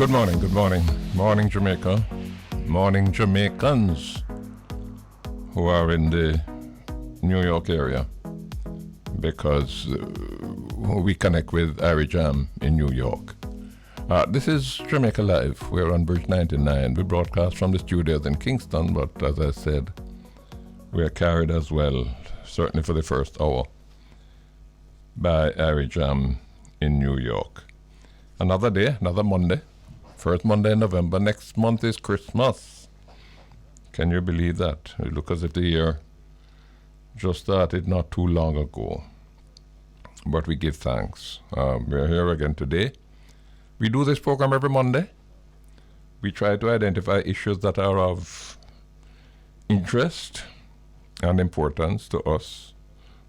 Good morning, good morning. Morning, Jamaica. Morning, Jamaicans who are in the New York area, because we connect with Jam in New York. This is Jamaica Live. We're on Bridge 99. We broadcast from the studios in Kingston, but as I said, we are carried as well, certainly for the first hour, by Jam in New York. Another day, another Monday. First Monday in November. Next month is Christmas. Can you believe that? We look as if the year just started not too long ago. But we give thanks. We're here again today. We do this program every Monday. We try to identify issues that are of interest and importance to us,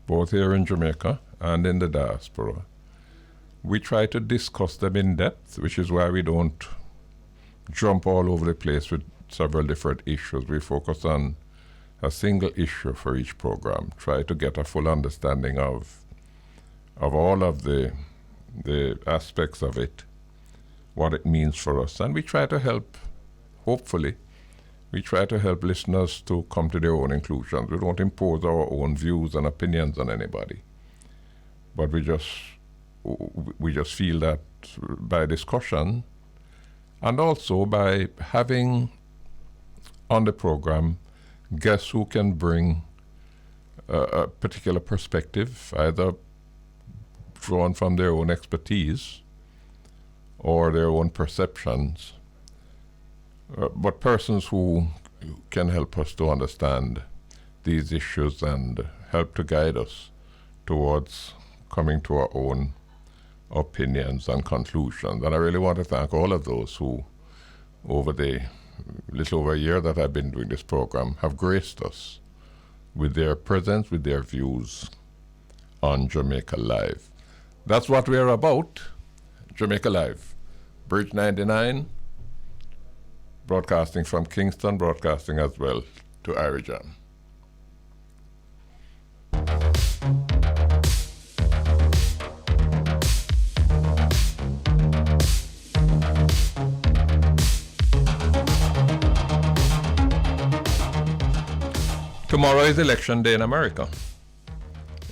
both here in Jamaica and in the diaspora. We try to discuss them in depth, which is why we don't jump all over the place with several different issues. We focus on a single issue for each program, try to get a full understanding of all of the aspects of it, what it means for us. And we try to help, hopefully, we try to help listeners to come to their own conclusions. We don't impose our own views and opinions on anybody. But we just feel that by discussion, and also by having on the program guests who can bring a particular perspective, either drawn from their own expertise or their own perceptions, but persons who can help us to understand these issues and help to guide us towards coming to our own opinions and conclusions. And I really want to thank all of those who, over the little over a year that I've been doing this program, have graced us with their presence, with their views on Jamaica Live. That's what we're about. Jamaica Live. Bridge 99, broadcasting from Kingston, broadcasting as well to Jam. Tomorrow is election day in America.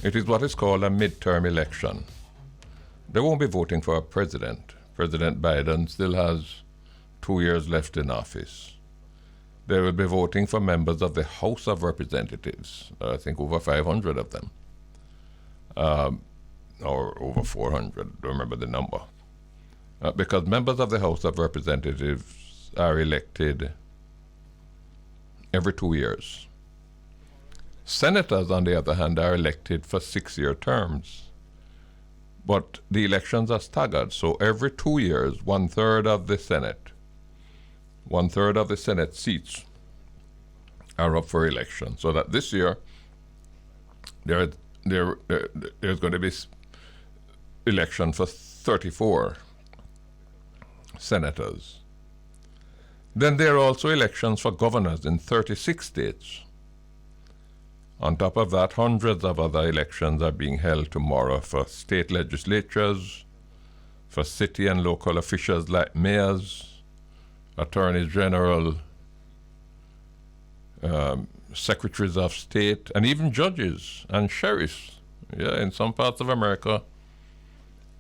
It is what is called a midterm election. They won't be voting for a president. President Biden still has 2 years left in office. They will be voting for members of the House of Representatives, I think over 500 of them, or over 400, don't remember the number. Because members of the House of Representatives are elected every 2 years. Senators, on the other hand, are elected for 6-year terms. But the elections are staggered, so every 2 years, one-third of the Senate seats are up for election. So that this year, there's going to be election for 34 senators. Then there are also elections for governors in 36 states. On top of that, hundreds of other elections are being held tomorrow for state legislatures, for city and local officials like mayors, attorneys general, secretaries of state, and even judges and sheriffs. Yeah, in some parts of America,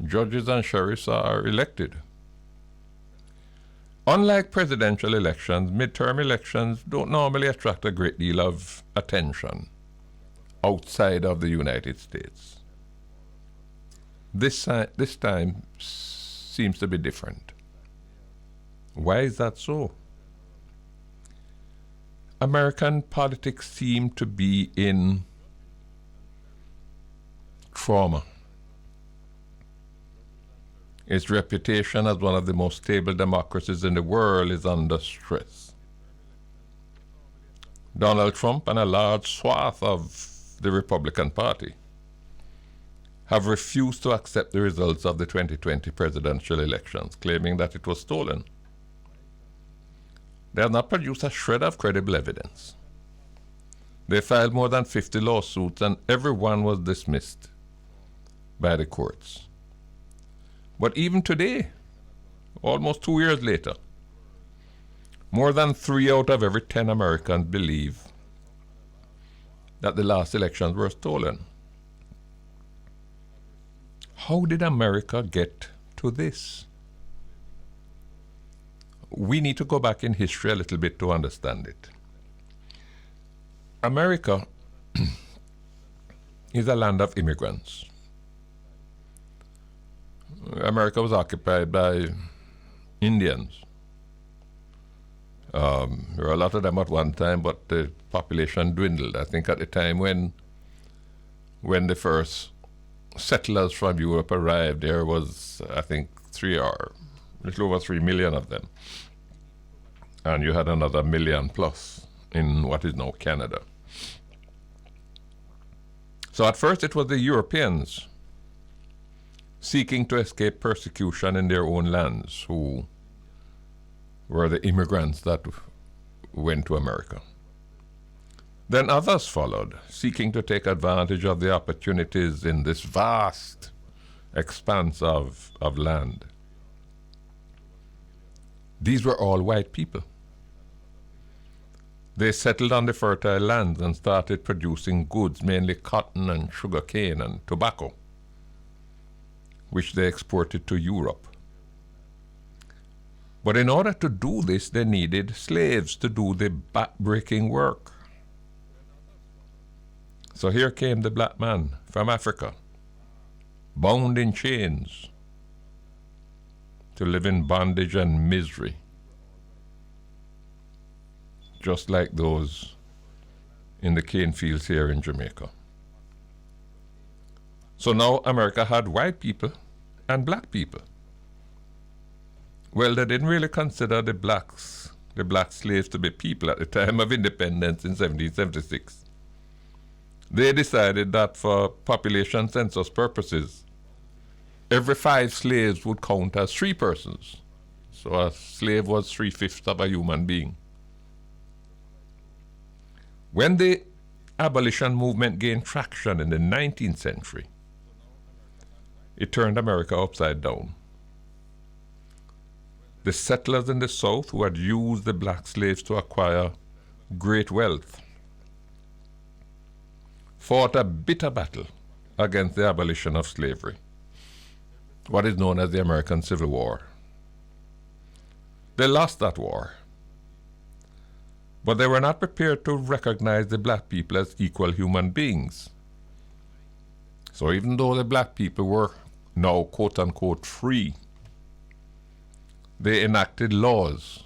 judges and sheriffs are elected. Unlike presidential elections, midterm elections don't normally attract a great deal of attention outside of the United States. This time seems to be different. Why is that so? American politics seem to be in trauma. Its reputation as one of the most stable democracies in the world is under stress. Donald Trump and a large swath of the Republican Party have refused to accept the results of the 2020 presidential elections, claiming that it was stolen. They have not produced a shred of credible evidence. They filed more than 50 lawsuits, and every one was dismissed by the courts. But even today, almost 2 years later, more than 3 out of every 10 Americans believe that the last elections were stolen. How did America get to this? We need to go back in history a little bit to understand it. America is a land of immigrants. America was occupied by Indians. There were a lot of them at one time, but the population dwindled. I think at the time when the first settlers from Europe arrived, there was, I think, a little over 3 million of them. And you had another million plus in what is now Canada. So at first it was the Europeans seeking to escape persecution in their own lands who were the immigrants that went to America. Then others followed, seeking to take advantage of the opportunities in this vast expanse of land. These were all white people. They settled on the fertile lands and started producing goods, mainly cotton and sugarcane and tobacco, which they exported to Europe. But in order to do this, they needed slaves to do the back-breaking work. So here came the black man from Africa, bound in chains, to live in bondage and misery, just like those in the cane fields here in Jamaica. So now America had white people and black people. Well, they didn't really consider the black slaves to be people at the time of independence in 1776. They decided that for population census purposes, every 5 slaves would count as 3 persons. So a slave was 3/5 of a human being. When the abolition movement gained traction in the 19th century, it turned America upside down. The settlers in the South, who had used the black slaves to acquire great wealth, fought a bitter battle against the abolition of slavery, what is known as the American Civil War. They lost that war, but they were not prepared to recognize the black people as equal human beings. So even though the black people were now quote-unquote free, they enacted laws,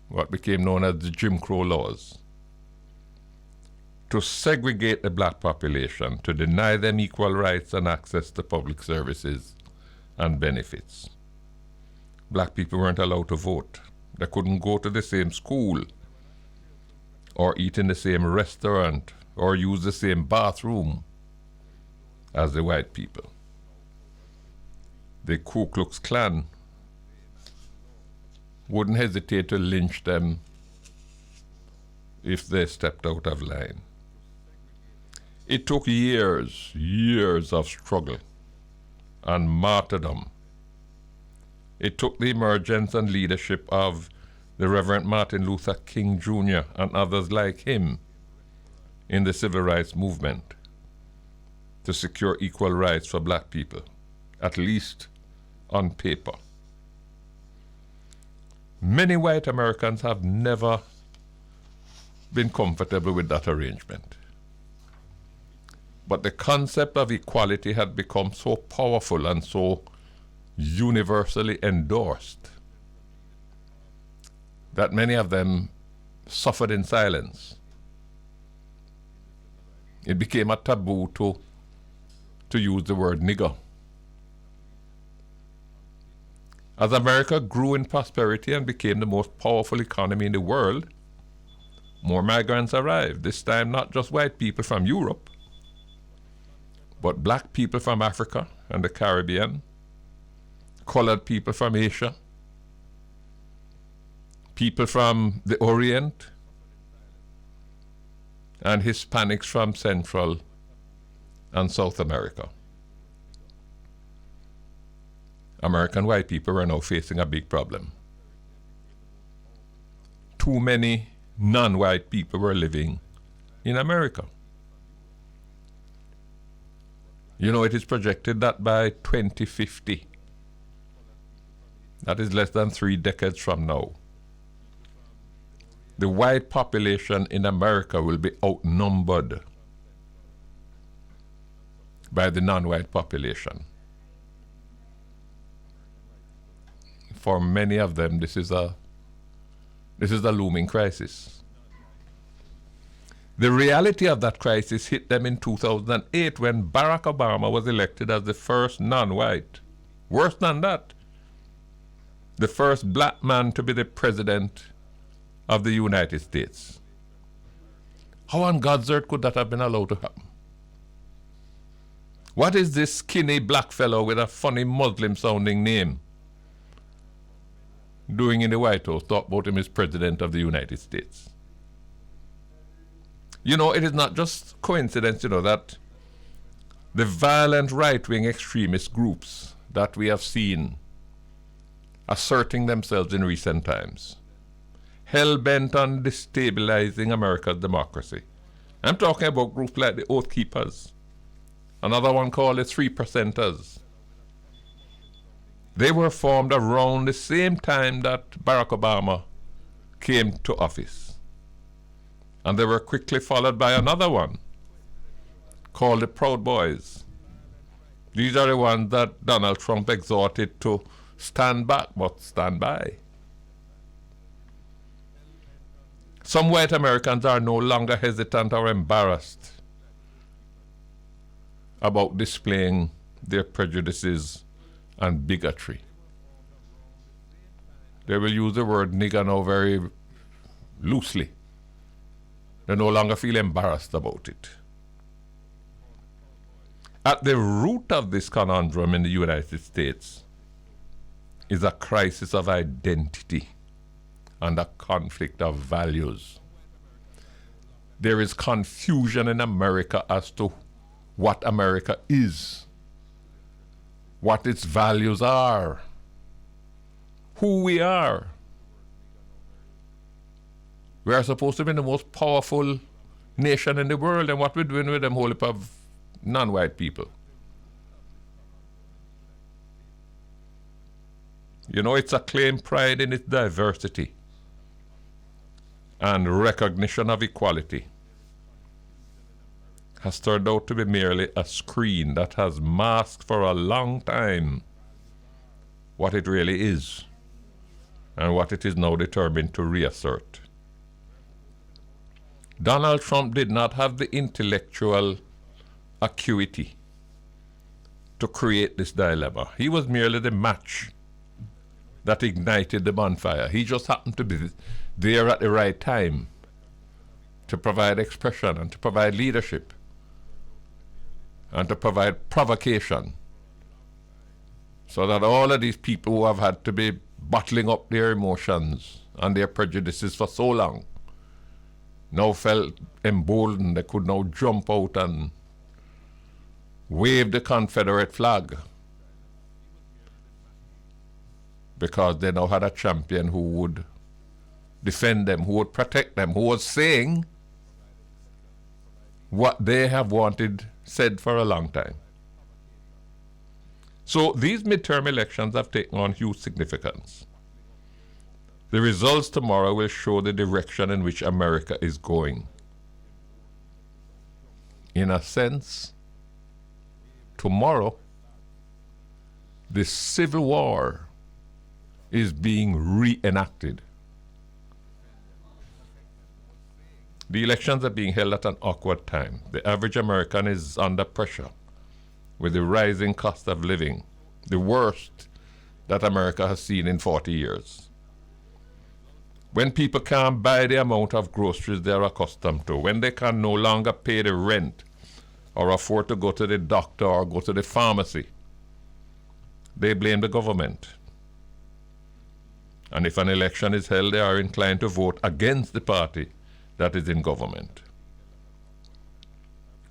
what became known as the Jim Crow laws, to segregate the black population, to deny them equal rights and access to public services and benefits. Black people weren't allowed to vote. They couldn't go to the same school or eat in the same restaurant or use the same bathroom as the white people. The Ku Klux Klan wouldn't hesitate to lynch them if they stepped out of line. It took years of struggle and martyrdom. It took the emergence and leadership of the Reverend Martin Luther King Jr. and others like him in the civil rights movement to secure equal rights for black people, at least on paper. Many white Americans have never been comfortable with that arrangement. But the concept of equality had become so powerful and so universally endorsed that many of them suffered in silence. It became a taboo to use the word nigger. As America grew in prosperity and became the most powerful economy in the world, more migrants arrived, this time not just white people from Europe, but black people from Africa and the Caribbean, colored people from Asia, people from the Orient, and Hispanics from Central and South America. American white people were now facing a big problem. Too many non-white people were living in America. You know, it is projected that by 2050, that is less than 3 decades from now, the white population in America will be outnumbered by the non-white population. For many of them, this is a looming crisis. The reality of that crisis hit them in 2008 when Barack Obama was elected as the first non-white, worse than that, the first black man to be the president of the United States. How on God's earth could that have been allowed to happen? What is this skinny black fellow with a funny Muslim-sounding name doing in the White House? Talk about him as president of the United States. You know, it is not just coincidence, you know, that the violent right-wing extremist groups that we have seen asserting themselves in recent times, hell-bent on destabilizing America's democracy. I'm talking about groups like the Oath Keepers, another one called the 3%ers. They were formed around the same time that Barack Obama came to office. And they were quickly followed by another one called the Proud Boys. These are the ones that Donald Trump exhorted to stand back but stand by. Some white Americans are no longer hesitant or embarrassed about displaying their prejudices and bigotry. They will use the word nigger now very loosely. They no longer feel embarrassed about it. At the root of this conundrum in the United States is a crisis of identity and a conflict of values. There is confusion in America as to what America is, what its values are, who we are. We are supposed to be the most powerful nation in the world, and what we're doing with them whole heap of non-white people. You know, it's a claim pride in its diversity and recognition of equality has turned out to be merely a screen that has masked for a long time what it really is and what it is now determined to reassert. Donald Trump did not have the intellectual acuity to create this dilemma. He was merely the match that ignited the bonfire. He just happened to be there at the right time to provide expression and to provide leadership and to provide provocation, so that all of these people who have had to be bottling up their emotions and their prejudices for so long now felt emboldened. They could now jump out and wave the Confederate flag because they now had a champion who would defend them, who would protect them, who was saying what they have wanted said for a long time. So these midterm elections have taken on huge significance. The results tomorrow will show the direction in which America is going. In a sense, tomorrow, the Civil War is being reenacted. The elections are being held at an awkward time. The average American is under pressure with the rising cost of living, the worst that America has seen in 40 years. When people can't buy the amount of groceries they are accustomed to, when they can no longer pay the rent or afford to go to the doctor or go to the pharmacy, they blame the government. And if an election is held, they are inclined to vote against the party that is in government.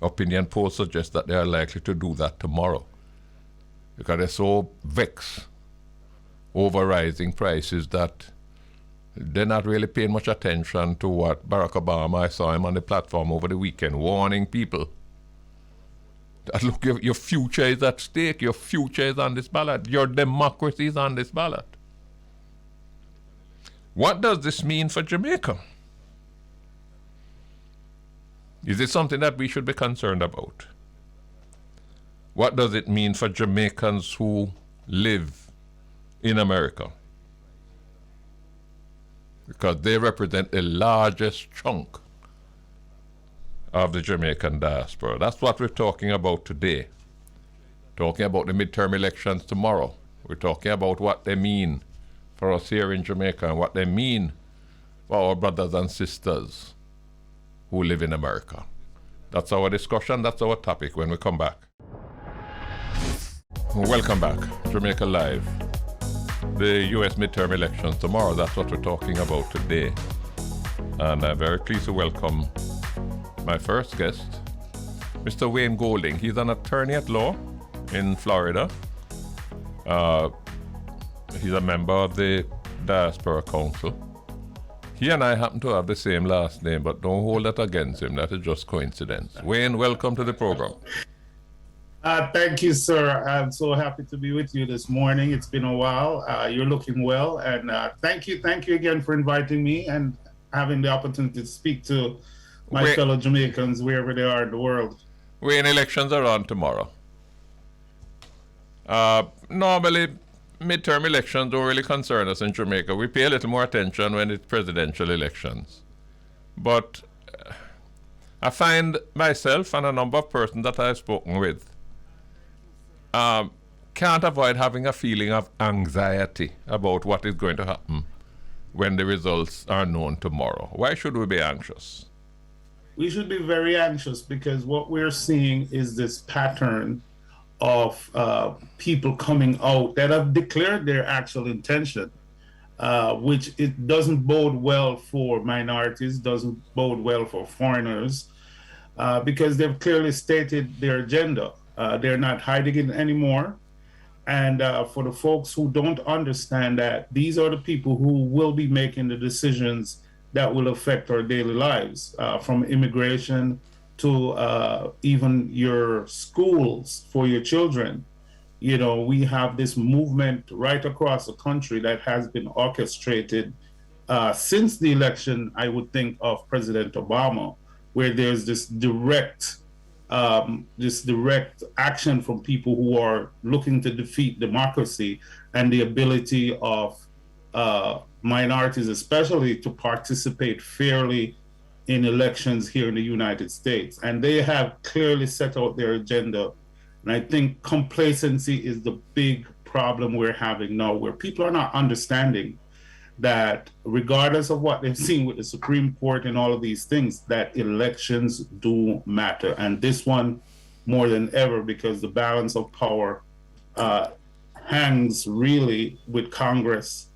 Opinion polls suggest that they are likely to do that tomorrow because they're so vexed over rising prices that they're not really paying much attention to what Barack Obama, I saw him on the platform over the weekend, warning people that look, your future is at stake, your future is on this ballot, your democracy is on this ballot. What does this mean for Jamaica? Is it something that we should be concerned about? What does it mean for Jamaicans who live in America? Because they represent the largest chunk of the Jamaican diaspora. That's what we're talking about today. Talking about the midterm elections tomorrow. We're talking about what they mean for us here in Jamaica and what they mean for our brothers and sisters who live in America. That's our discussion, that's our topic when we come back. Welcome back, Jamaica Live. The U.S. midterm elections tomorrow, that's what we're talking about today. And I'm very pleased to welcome my first guest, Mr. Wayne Golding. He's an attorney at law in Florida. He's a member of the Diaspora Council. He and I happen to have the same last name, but don't hold that against him. That is just coincidence. Wayne, welcome to the program. Thank you, sir. I'm so happy to be with you this morning. It's been a while. You're looking well. And thank you again for inviting me and having the opportunity to speak to my fellow Jamaicans wherever they are in the world. Wayne, elections are on tomorrow. Normally, midterm elections don't really concern us in Jamaica. We pay a little more attention when it's presidential elections. But I find myself and a number of persons that I've spoken with can't avoid having a feeling of anxiety about what is going to happen when the results are known tomorrow. Why should we be anxious? We should be very anxious because what we're seeing is this pattern of people coming out that have declared their actual intention, which it doesn't bode well for minorities, doesn't bode well for foreigners, because they've clearly stated their agenda. They're not hiding it anymore. And for the folks who don't understand that, these are the people who will be making the decisions that will affect our daily lives, from immigration to even your schools for your children. You know, we have this movement right across the country that has been orchestrated since the election, I would think, of President Obama, where there's this direct action from people who are looking to defeat democracy and the ability of minorities especially to participate fairly in elections here in the United States. And they have clearly set out their agenda. And I think complacency is the big problem we're having now, where people are not understanding that regardless of what they've seen with the Supreme Court and all of these things, that elections do matter. And this one more than ever, because the balance of power hangs really with Congress,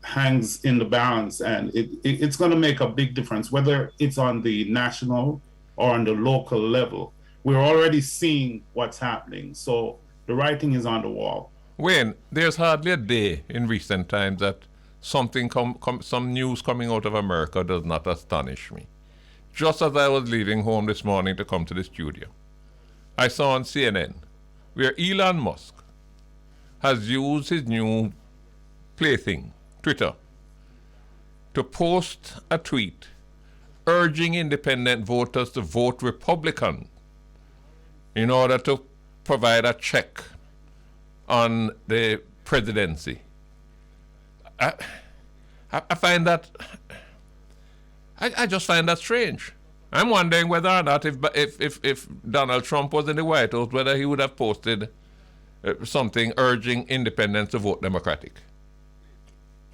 hangs in the balance, and it's going to make a big difference, whether it's on the national or on the local level. We're already seeing what's happening, so the writing is on the wall. Wayne, there's hardly a day in recent times that some news coming out of America does not astonish me. Just as I was leaving home this morning to come to the studio, I saw on CNN where Elon Musk has used his new plaything, Twitter, to post a tweet urging independent voters to vote Republican in order to provide a check on the presidency. I find that, I just find that strange. I'm wondering whether or not if Donald Trump was in the White House, whether he would have posted something urging independents to vote Democratic.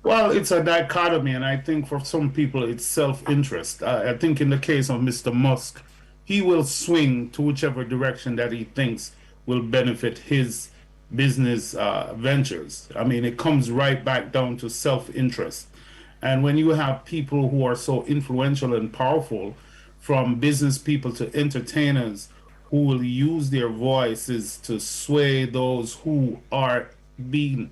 Well, it's a dichotomy, and I think for some people it's self-interest. I think in the case of Mr. Musk, he will swing to whichever direction that he thinks will benefit his business ventures. I mean, it comes right back down to self-interest. And when you have people who are so influential and powerful, from business people to entertainers, who will use their voices to sway those who are being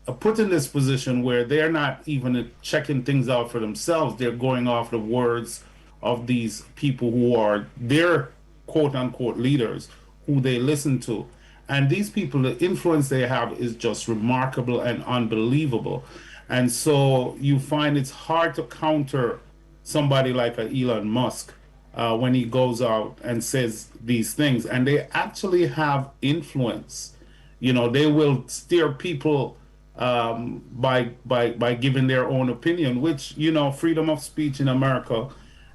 put in this position where they're not even checking things out for themselves. They're going off the words of these people who are their quote unquote leaders who they listen to. And these people, the influence they have is just remarkable and unbelievable. And so you find it's hard to counter somebody like a Elon Musk when he goes out and says these things. And they actually have influence. You know, they will steer people by giving their own opinion, which, you know, freedom of speech in America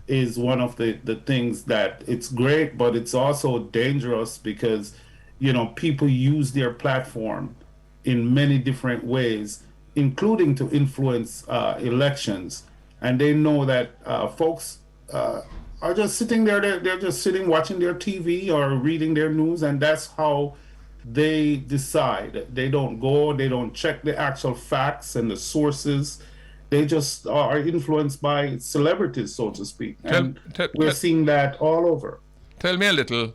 is one of the things that it's great, but it's also dangerous because, you know, people use their platform in many different ways, including to influence elections. And they know that folks are just sitting there, they're just sitting watching their TV or reading their news, and that's how they decide. They don't check the actual facts and the sources. They just are influenced by celebrities, so to speak. And we're seeing that all over. Tell me a little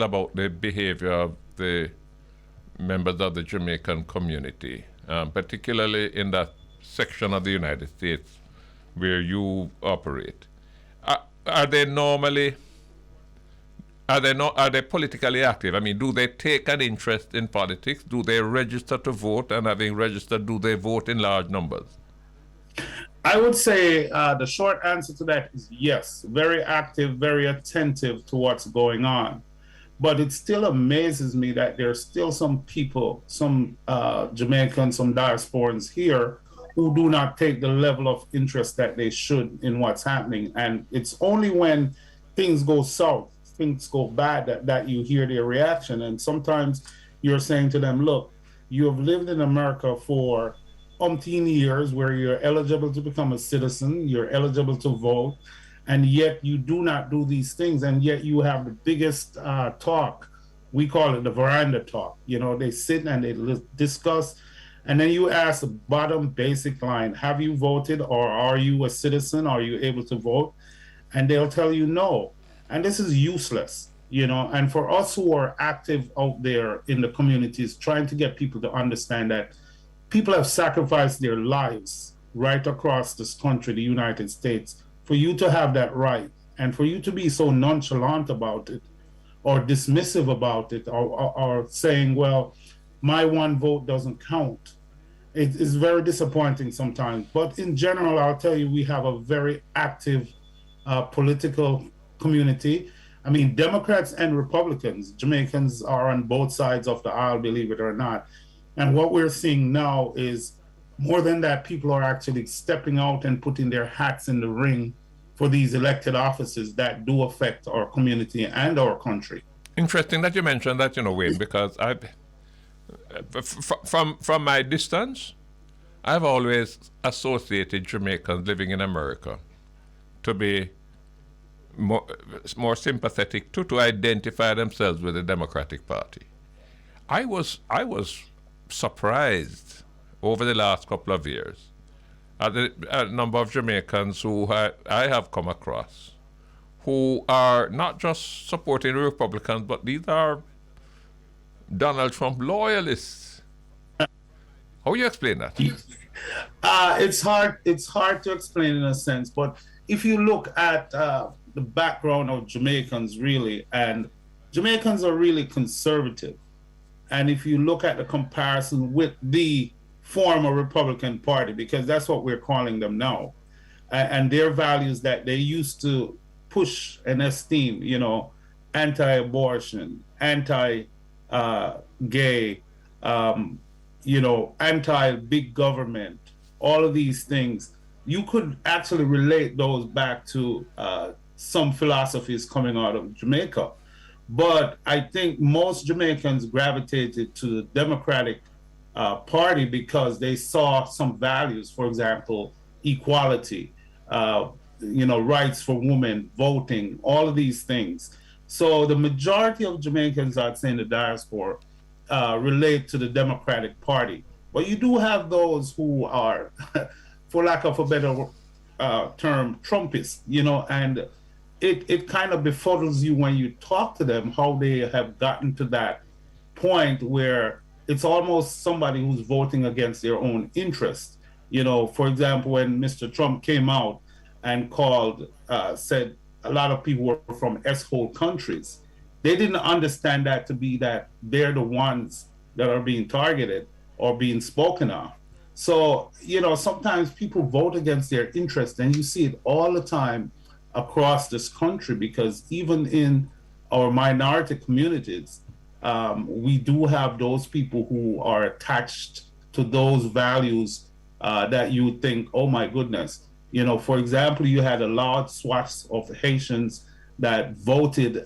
about the behavior of the members of the Jamaican community, particularly in that section of the United States where you operate. Are they politically active? I mean, do they take an interest in politics? Do they register to vote? And having registered, do they vote in large numbers? I would say the short answer to that is yes. Very active, very attentive to what's going on. But it still amazes me that there are still some people, some Jamaicans, some diasporans here who do not take the level of interest that they should in what's happening. And it's only when things go south, things go bad, that you hear their reaction. And sometimes you're saying to them, look, you have lived in America for umpteen years where you're eligible to become a citizen, you're eligible to vote, and yet you do not do these things, and yet you have the biggest talk. We call it the veranda talk. You know, they sit and they discuss, and then you ask the bottom basic line, have you voted, or are you a citizen? Are you able to vote? And they'll tell you no. And this is useless, you know. And for us who are active out there in the communities, trying to get people to understand that people have sacrificed their lives right across this country, the United States, for you to have that right, and for you to be so nonchalant about it or dismissive about it, or saying, well, my one vote doesn't count. It is very disappointing sometimes. But in general, I'll tell you, we have a very active political community. I mean, Democrats and Republicans, Jamaicans are on both sides of the aisle, believe it or not. And what we're seeing now is more than that, people are actually stepping out and putting their hats in the ring for these elected offices that do affect our community and our country. Interesting that you mentioned that, you know, Wayne, because from my distance, I've always associated Jamaicans living in America to be more sympathetic to identify themselves with the Democratic Party. I was surprised over the last couple of years at the number of Jamaicans who I have come across who are not just supporting the Republicans, but these are Donald Trump loyalists. How you explain that? It's hard to explain in a sense, but if you look at the background of Jamaicans, really, and Jamaicans are really conservative. And if you look at the comparison with the former Republican Party, because that's what we're calling them now, and their values that they used to push and esteem, you know, anti-abortion, anti-gay, you know, anti-big government, all of these things, you could actually relate those back to some philosophies coming out of Jamaica. But I think most Jamaicans gravitated to the Democratic Party because they saw some values, for example, equality, you know, rights for women, voting, all of these things. So the majority of Jamaicans, I'd say in the diaspora, relate to the Democratic Party. But you do have those who are, for lack of a better term, Trumpists, you know, and it kind of befuddles you when you talk to them how they have gotten to that point where it's almost somebody who's voting against their own interest. You know, for example, when Mr. Trump came out and said a lot of people were from S-hole countries, they didn't understand that to be that they're the ones that are being targeted or being spoken of. So, you know, sometimes people vote against their interest, and you see it all the time across this country, because even in our minority communities, we do have those people who are attached to those values that you would think, oh my goodness. You know, for example, you had a large swath of Haitians that voted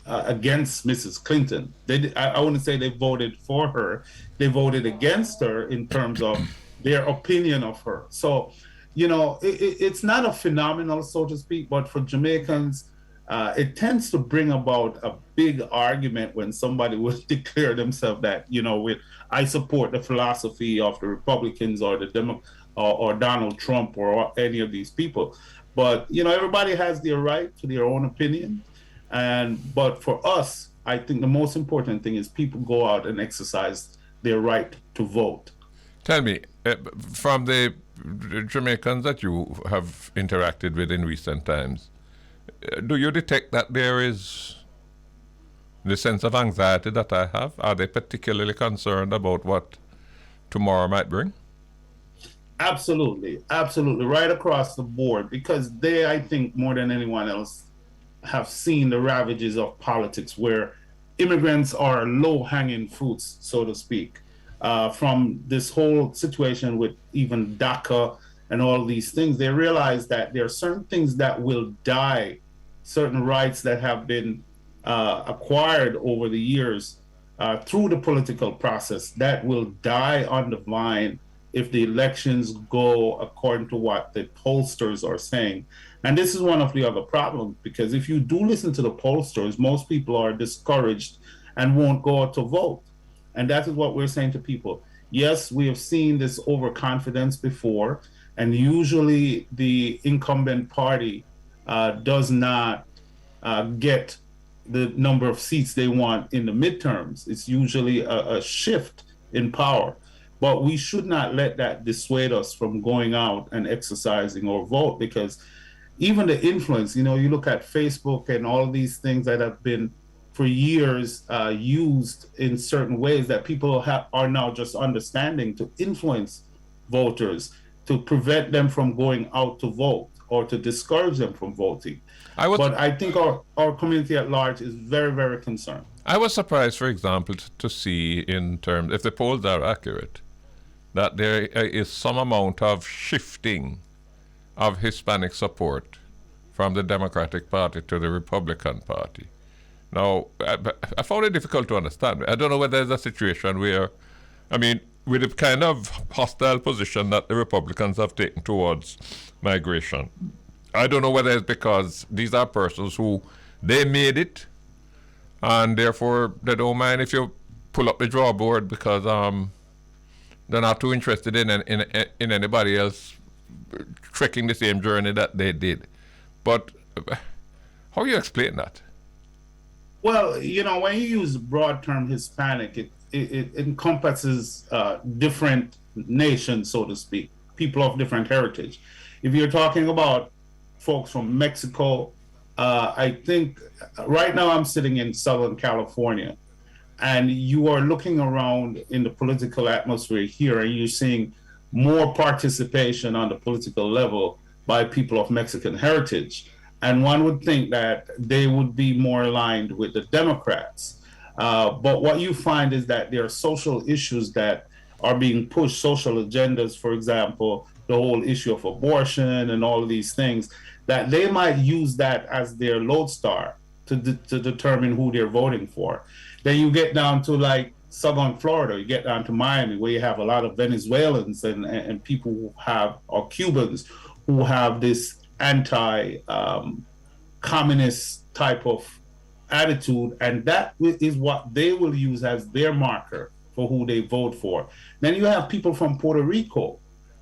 against Mrs. Clinton. I wouldn't say they voted for her. They voted against her in terms of their opinion of her. So, you know, it's not a phenomenon, so to speak, but for Jamaicans, it tends to bring about a big argument when somebody will declare themselves that, you know, I support the philosophy of the Republicans or or Donald Trump or any of these people. But, you know, everybody has their right to their own opinion. But for us, I think the most important thing is people go out and exercise their right to vote. Tell me, from the Jamaicans that you have interacted with in recent times, do you detect that there is the sense of anxiety that I have? Are they particularly concerned about what tomorrow might bring? Absolutely, absolutely, right across the board, because they, I think, more than anyone else, have seen the ravages of politics, where immigrants are low-hanging fruits, so to speak, from this whole situation with even DACA and all these things. They realize that there are certain things that will die, certain rights that have been acquired over the years through the political process that will die on the vine if the elections go according to what the pollsters are saying. And this is one of the other problems, because if you do listen to the pollsters, most people are discouraged and won't go out to vote. And that is what we're saying to people. Yes, we have seen this overconfidence before, and usually the incumbent party does not get the number of seats they want in the midterms. It's usually a shift in power. But we should not let that dissuade us from going out and exercising our vote, because even the influence, you know, you look at Facebook and all these things that have been for years used in certain ways that people are now just understanding to influence voters, to prevent them from going out to vote or to discourage them from voting. But I think our community at large is very, very concerned. I was surprised, for example, to see, in terms, if the polls are accurate, that there is some amount of shifting of Hispanic support from the Democratic Party to the Republican Party. Now, I found it difficult to understand. I don't know whether there's a situation where, I mean, with the kind of hostile position that the Republicans have taken towards migration, I don't know whether it's because these are persons who, they made it, and therefore they don't mind if you pull up the drawboard, because they're not too interested in anybody else trekking the same journey that they did. But how do you explain that? Well, you know, when you use the broad term Hispanic, it encompasses different nations, so to speak, people of different heritage. If you're talking about folks from Mexico, I think right now I'm sitting in Southern California, and you are looking around in the political atmosphere here, and you're seeing more participation on the political level by people of Mexican heritage. And one would think that they would be more aligned with the Democrats. But what you find is that there are social issues that are being pushed, social agendas, for example, the whole issue of abortion and all of these things, that they might use that as their lodestar to determine who they're voting for. Then you get down to like Southern Florida, you get down to Miami, where you have a lot of Venezuelans and people who have, or Cubans, who have this anti-communist type of attitude, and that is what they will use as their marker for who they vote for. Then you have people from Puerto Rico,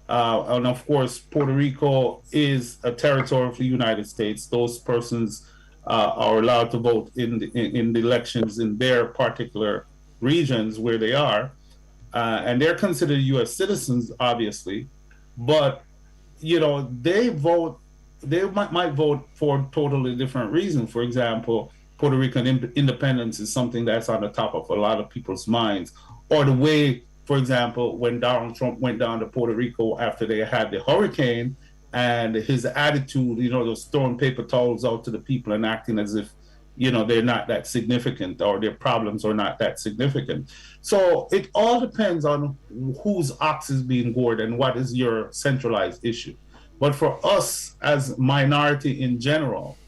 and of course, Puerto Rico is a territory of the United States. Those persons are allowed to vote in the elections in their particular regions where they are, and they're considered U.S. citizens, obviously, but they vote. They might vote for totally different reasons. For example, Puerto Rican independence is something that's on the top of a lot of people's minds, or the way, for example, when Donald Trump went down to Puerto Rico after they had the hurricane, and his attitude, those throwing paper towels out to the people and acting as if, they're not that significant or their problems are not that significant. So it all depends on whose ox is being gored and what is your centralized issue. But for us as minority in general,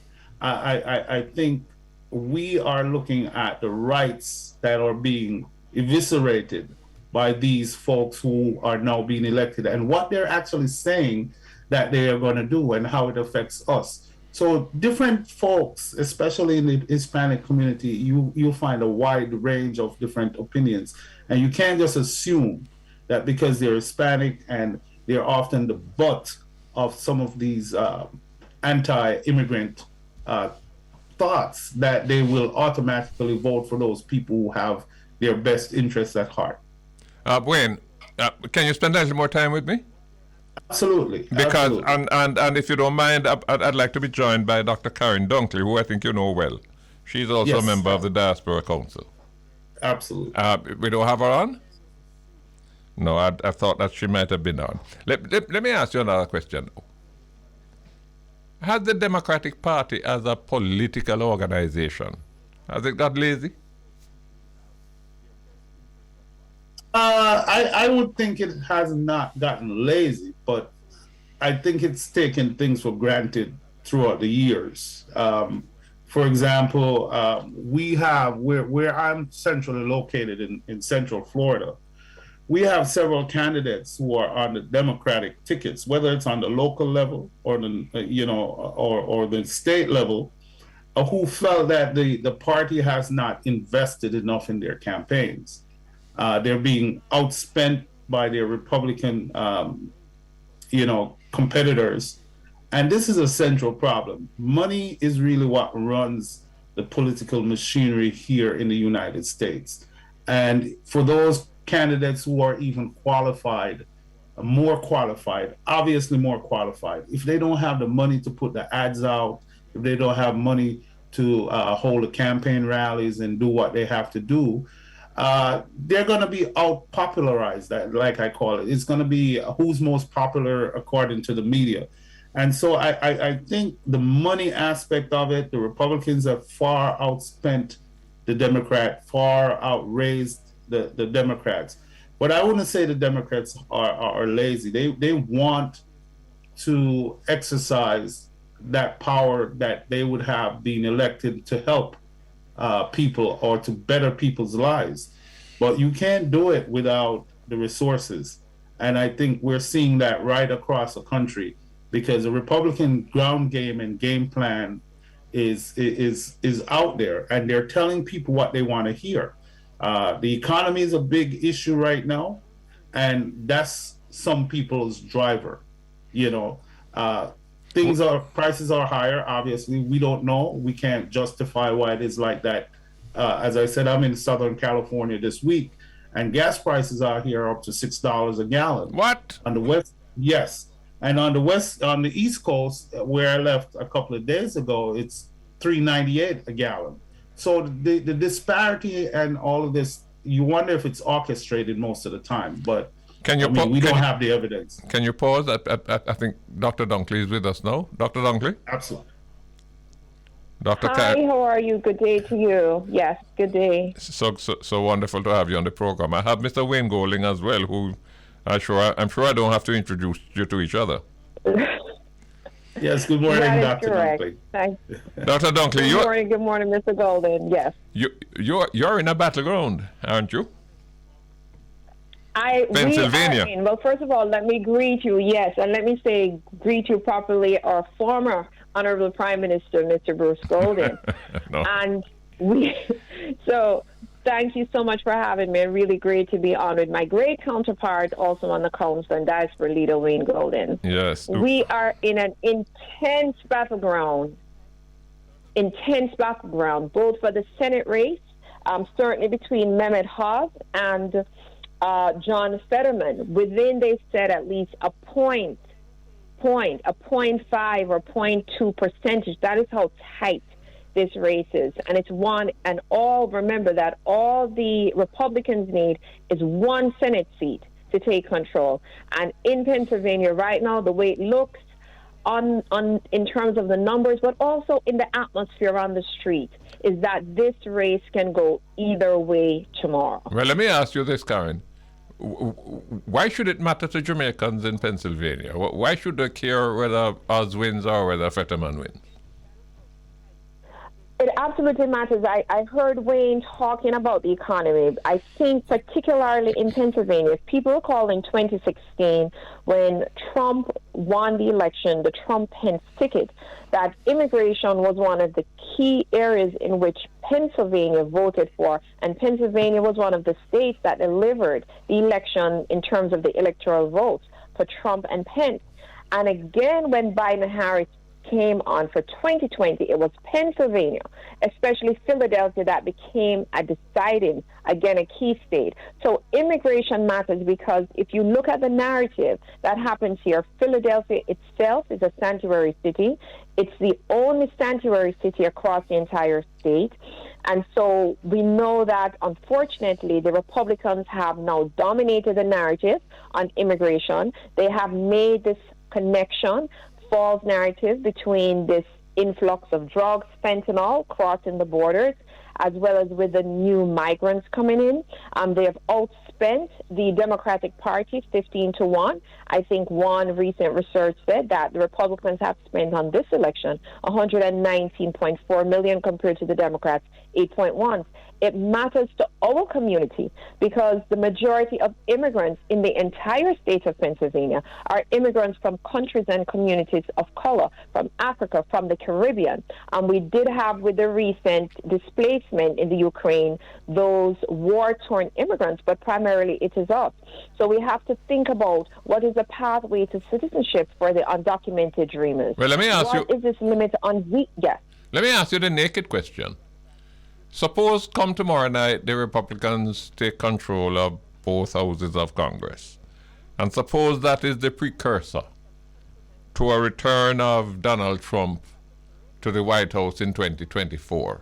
I think we are looking at the rights that are being eviscerated by these folks who are now being elected and what they're actually saying that they are going to do and how it affects us. So different folks, especially in the Hispanic community, you'll find a wide range of different opinions. And you can't just assume that because they're Hispanic and they're often the butt of some of these anti-immigrant thoughts that they will automatically vote for those people who have their best interests at heart. Wayne, can you spend a little more time with me? Absolutely. Because absolutely. And if you don't mind, I'd like to be joined by Dr. Karren Dunkley, who I think you know well. She's also a member of the Diaspora Council. Absolutely. We don't have her on? No, I thought that she might have been on. Let me ask you another question. Has the Democratic Party as a political organization, has it got lazy? I would think it has not gotten lazy, but I think it's taken things for granted throughout the years. For example, we have, where I'm centrally located in Central Florida, we have several candidates who are on the Democratic tickets, whether it's on the local level or the or the state level, who felt that the party has not invested enough in their campaigns. They're being outspent by their Republican, competitors, and this is a central problem. Money is really what runs the political machinery here in the United States, and for those candidates who are even qualified, obviously more qualified, if they don't have the money to put the ads out, if they don't have money to hold the campaign rallies and do what they have to do, they're going to be out popularized, like I call it. It's going to be who's most popular according to the media. And so I think the money aspect of it, the Republicans have far outspent the Democrat, far outraised the Democrats. But I wouldn't say the Democrats are lazy. They want to exercise that power that they would have been elected to help people or to better people's lives. But you can't do it without the resources. And I think we're seeing that right across the country because the Republican ground game and game plan is out there, and they're telling people what they want to hear. The economy is a big issue right now, and that's some people's driver. Prices are higher. Obviously, we don't know. We can't justify why it is like that. As I said, I'm in Southern California this week, and gas prices out here are up to $6 a gallon. What? On the west, yes, and on the East Coast, where I left a couple of days ago, it's $3.98 a gallon. So the disparity and all of this, you wonder if it's orchestrated most of the time, but we don't have the evidence. Can you pause? I think Dr. Dunkley is with us now. Dr. Dunkley? Absolutely. Hi, how are you? Good day to you. Yes, good day. So wonderful to have you on the program. I have Mr. Wayne Golding as well, who I'm sure I don't have to introduce you to each other. Yes, good morning, Dr. Dunkley. Dr. Dunkley, good morning, Mr. Golden. Yes. You're in a battleground, aren't you? Pennsylvania. Well, first of all, let me greet you, yes, and let me say greet you properly, our former Honorable Prime Minister, Mr. Bruce Golding. No. And so thank you so much for having me. Really great to be on with my great counterpart, also on the council and diaspora leader, Wayne Golding. Yes. We are in an intense battleground, both for the Senate race certainly between Mehmet Haas and John Fetterman. Within, they said, at least a 0.5 or 0.2 percentage. That is how tight this race is. And it's one, and remember that all the Republicans need is one Senate seat to take control. And in Pennsylvania right now, the way it looks in terms of the numbers, but also in the atmosphere on the street, is that this race can go either way tomorrow. Well, let me ask you this, Karren. Why should it matter to Jamaicans in Pennsylvania? Why should they care whether Oz wins or whether Fetterman wins? It absolutely matters. I heard Wayne talking about the economy. I think particularly in Pennsylvania, if people recall in 2016 when Trump won the election, the Trump-Pence ticket, that immigration was one of the key areas in which Pennsylvania voted for, and Pennsylvania was one of the states that delivered the election in terms of the electoral votes for Trump and Pence. And again, when Biden and Harris came on for 2020, it was Pennsylvania, especially Philadelphia, that became a deciding, again, a key state. So immigration matters because if you look at the narrative that happens here, Philadelphia itself is a sanctuary city. It's the only sanctuary city across the entire state. And so we know that, unfortunately, the Republicans have now dominated the narrative on immigration. They have made this connection, false narrative between this influx of drugs, fentanyl, crossing the borders, as well as with the new migrants coming in. They have outspent the Democratic Party 15-1. I think one recent research said that the Republicans have spent on this election $119.4 million compared to the Democrats 8.1. It matters to our community because the majority of immigrants in the entire state of Pennsylvania are immigrants from countries and communities of color, from Africa, from the Caribbean. And we did have, with the recent displacement in the Ukraine, those war-torn immigrants, but primarily it is us. So we have to think about what is the pathway to citizenship for the undocumented dreamers. Well, let me ask you... What is this limit on... Yes. Let me ask you the naked question. Suppose come tomorrow night the Republicans take control of both houses of Congress. And suppose that is the precursor to a return of Donald Trump to the White House in 2024.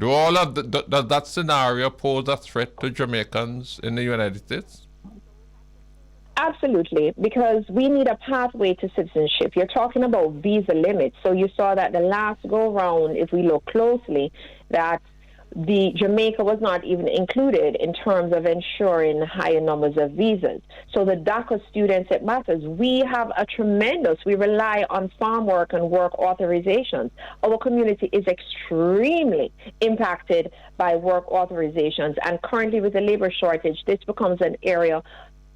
Does that scenario pose a threat to Jamaicans in the United States? Absolutely, because we need a pathway to citizenship. You're talking about visa limits. So you saw that the last go-round, if we look closely, that the Jamaica was not even included in terms of ensuring higher numbers of visas. So the DACA students, it matters. We rely on farm work and work authorizations. Our community is extremely impacted by work authorizations. And currently with the labor shortage, this becomes an area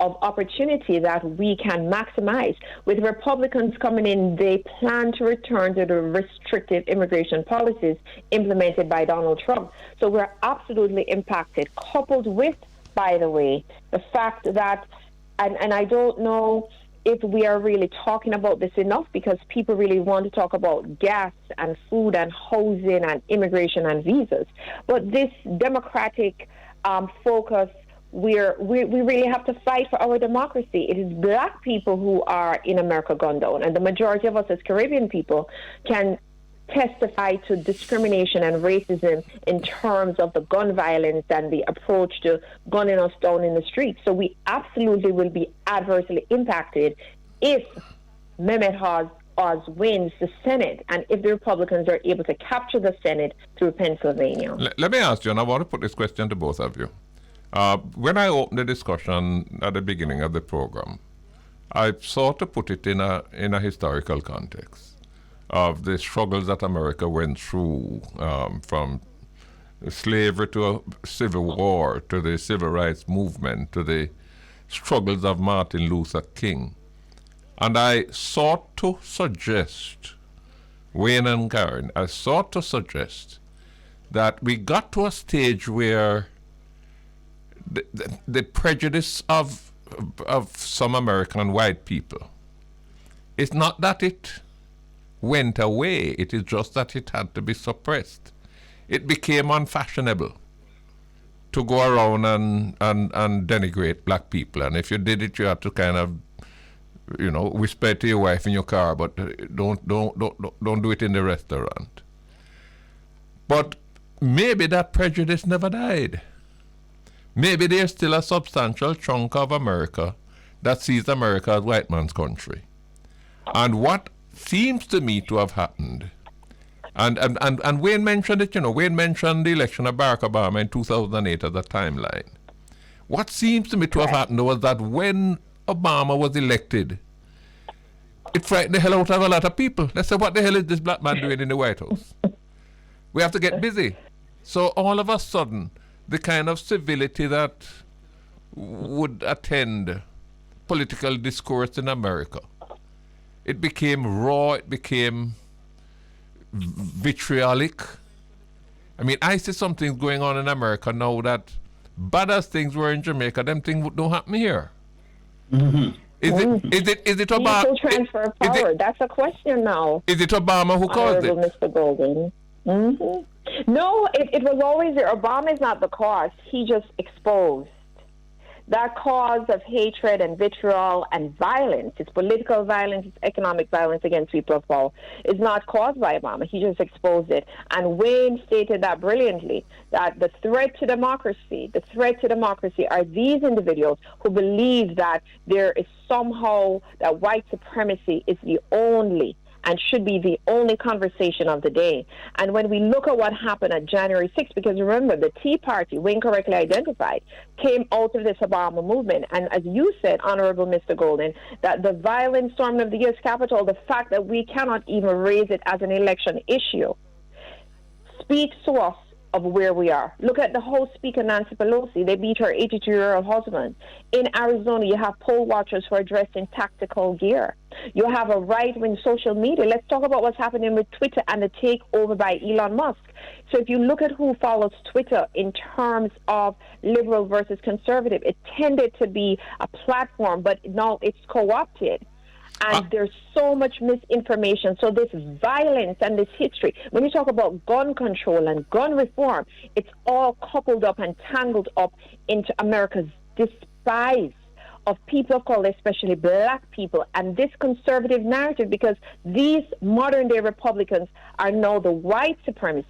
of opportunity that we can maximize. With Republicans coming in, they plan to return to the restrictive immigration policies implemented by Donald Trump. So we're absolutely impacted, coupled with, by the way, the fact that, and I don't know if we are really talking about this enough because people really want to talk about gas and food and housing and immigration and visas. But this democratic focus, we really have to fight for our democracy. It is black people who are in America gunned down, and the majority of us as Caribbean people can testify to discrimination and racism in terms of the gun violence and the approach to gunning us down in the streets. So we absolutely will be adversely impacted if Mehmet Oz wins the Senate and if the Republicans are able to capture the Senate through Pennsylvania. Let me ask you, and I want to put this question to both of you. When I opened the discussion at the beginning of the program, I sought to put it in a historical context of the struggles that America went through, from slavery to a civil war, to the civil rights movement, to the struggles of Martin Luther King. And I sought to suggest, Wayne and Karren, I sought to suggest that we got to a stage where the prejudice of some American white people, it's not that it went away, it is just that it had to be suppressed. It became unfashionable. to go around and denigrate black people. And if you did it, you had to kind of, whisper to your wife in your car, but don't do it in the restaurant. But maybe that prejudice never died. Maybe there's still a substantial chunk of America that sees America as white man's country. And what seems to me to have happened, and Wayne mentioned it, Wayne mentioned the election of Barack Obama in 2008 as a timeline. What seems to me to have happened was that when Obama was elected, it frightened the hell out of a lot of people. They said, what the hell is this black man doing in the White House? We have to get busy. So all of a sudden, the kind of civility that would attend political discourse in America, it became raw, it became vitriolic. I mean, I see some things going on in America now that bad as things were in Jamaica, them things don't happen here. Mm-hmm. Is it Obama? People transfer power. That's a question now. Is it Obama who caused it? Mr. Golding. Mm-hmm. No, it was always there. Obama is not the cause. He just exposed that cause of hatred and vitriol and violence. It's political violence, it's economic violence against people of color. It's not caused by Obama. He just exposed it. And Wayne stated that brilliantly, that the threat to democracy are these individuals who believe that there is somehow that white supremacy is the only and should be the only conversation of the day. And when we look at what happened on January 6th, because remember, the Tea Party, Wayne correctly identified, came out of this Obama movement. And as you said, Honorable Mr. Golden, that the violent storming of the U.S. Capitol, the fact that we cannot even raise it as an election issue, speaks to us of where we are. Look at the House Speaker, Nancy Pelosi. They beat her 82-year-old husband. In Arizona, you have poll watchers who are dressed in tactical gear. You have a right-wing social media. Let's talk about what's happening with Twitter and the takeover by Elon Musk. So if you look at who follows Twitter in terms of liberal versus conservative, it tended to be a platform, but now it's co-opted. And there's so much misinformation. So this violence and this history, when you talk about gun control and gun reform, it's all coupled up and tangled up into America's despise of people of color, especially black people, and this conservative narrative, because these modern-day Republicans are now the white supremacists.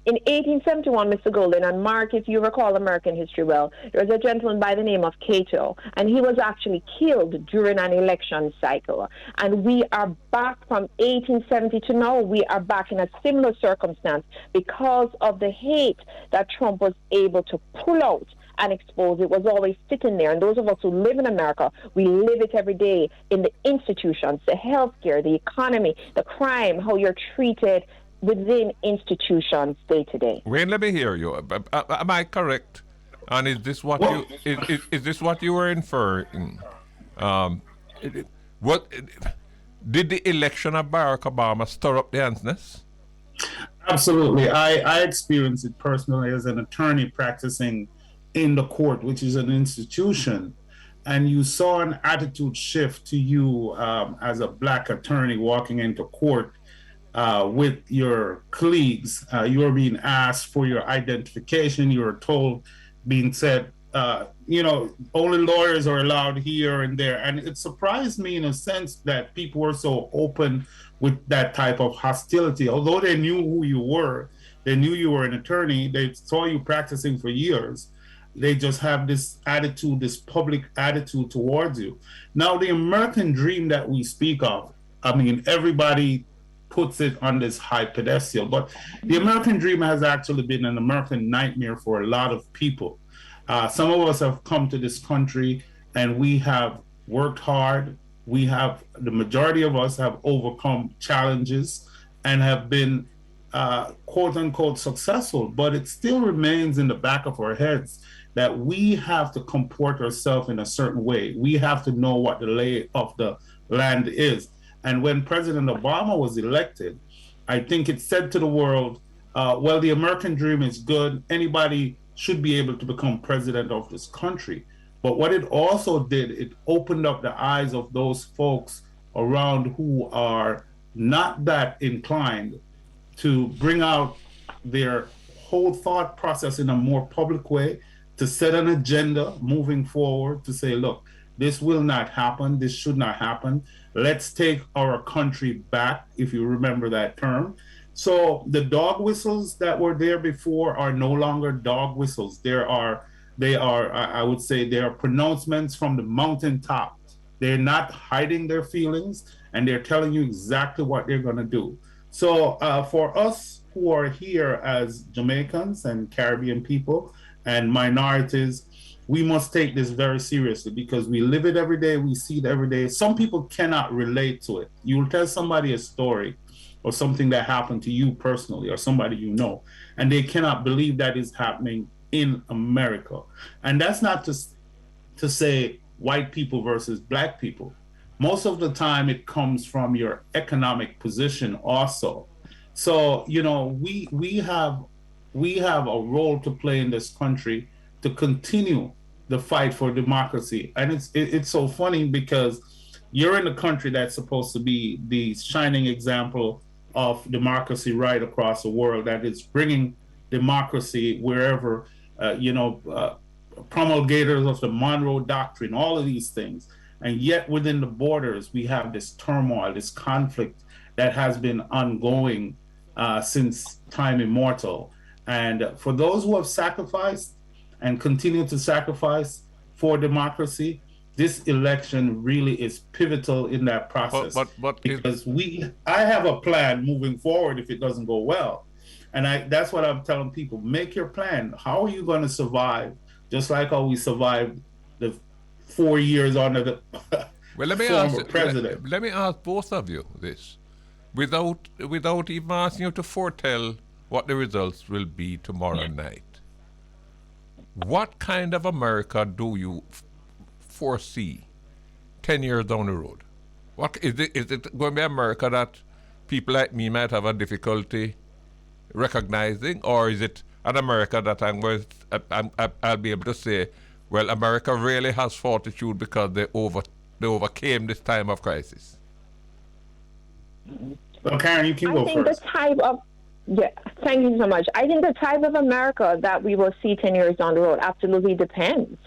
In 1871, Mr. Golden, and Mark, if you recall American history well, there was a gentleman by the name of Cato, and he was actually killed during an election cycle. And we are back from 1870 to now. We are back in a similar circumstance because of the hate that Trump was able to pull out and expose. It was always sitting there. And those of us who live in America, we live it every day in the institutions, the healthcare, the economy, the crime, how you're treated within institutions day to day. Wayne, let me hear you. Am I correct? And is this what is this what you were inferring? What did the election of Barack Obama stir up the ansness? Absolutely. I experienced it personally as an attorney practicing in the court, which is an institution. And you saw an attitude shift to you as a black attorney walking into court with your colleagues. You were being asked for your identification. You were told, being said, only lawyers are allowed here and there. And it surprised me in a sense that people were so open with that type of hostility. Although they knew who you were, they knew you were an attorney, they saw you practicing for years. They just have this attitude, this public attitude towards you. Now, the American dream that we speak of, I mean, everybody puts it on this high pedestal, but the American dream has actually been an American nightmare for a lot of people. Some of us have come to this country and we have worked hard. The majority of us have overcome challenges and have been quote unquote successful, but it still remains in the back of our heads that we have to comport ourselves in a certain way. We have to know what the lay of the land is. And when President Obama was elected, I think it said to the world, well, the American dream is good. Anybody should be able to become president of this country. But what it also did, it opened up the eyes of those folks around who are not that inclined to bring out their whole thought process in a more public way, to set an agenda moving forward to say, look, this will not happen. This should not happen. Let's take our country back, if you remember that term. So the dog whistles that were there before are no longer dog whistles. They are, I would say, they are pronouncements from the mountaintop. They're not hiding their feelings, and they're telling you exactly what they're going to do. So for us who are here as Jamaicans and Caribbean people and minorities, we must take this very seriously because we live it every day, we see it every day. Some people cannot relate to it. You will tell somebody a story or something that happened to you personally or somebody you know, and they cannot believe that is happening in America. And that's not to say white people versus black people. Most of the time it comes from your economic position also. So, you know, we have a role to play in this country to continue the fight for democracy. And it's so funny because you're in a country that's supposed to be the shining example of democracy right across the world, that is bringing democracy wherever, promulgators of the Monroe Doctrine, all of these things. And yet within the borders, we have this turmoil, this conflict that has been ongoing since time immortal. And for those who have sacrificed and continue to sacrifice for democracy, this election really is pivotal in that process. But because I have a plan moving forward if it doesn't go well. And that's what I'm telling people, make your plan. How are you going to survive? Just like how we survived the 4 years under the former president. Let me ask both of you this, without even asking you to foretell what the results will be tomorrow night. What kind of America do you foresee 10 years down the road? What is it going to be America that people like me might have a difficulty recognizing, or is it an America that I'll be able to say, well, America really has fortitude because they overcame this time of crisis? Well, Karren, you can go first. Thank you so much. I think the type of America that we will see 10 years down the road absolutely depends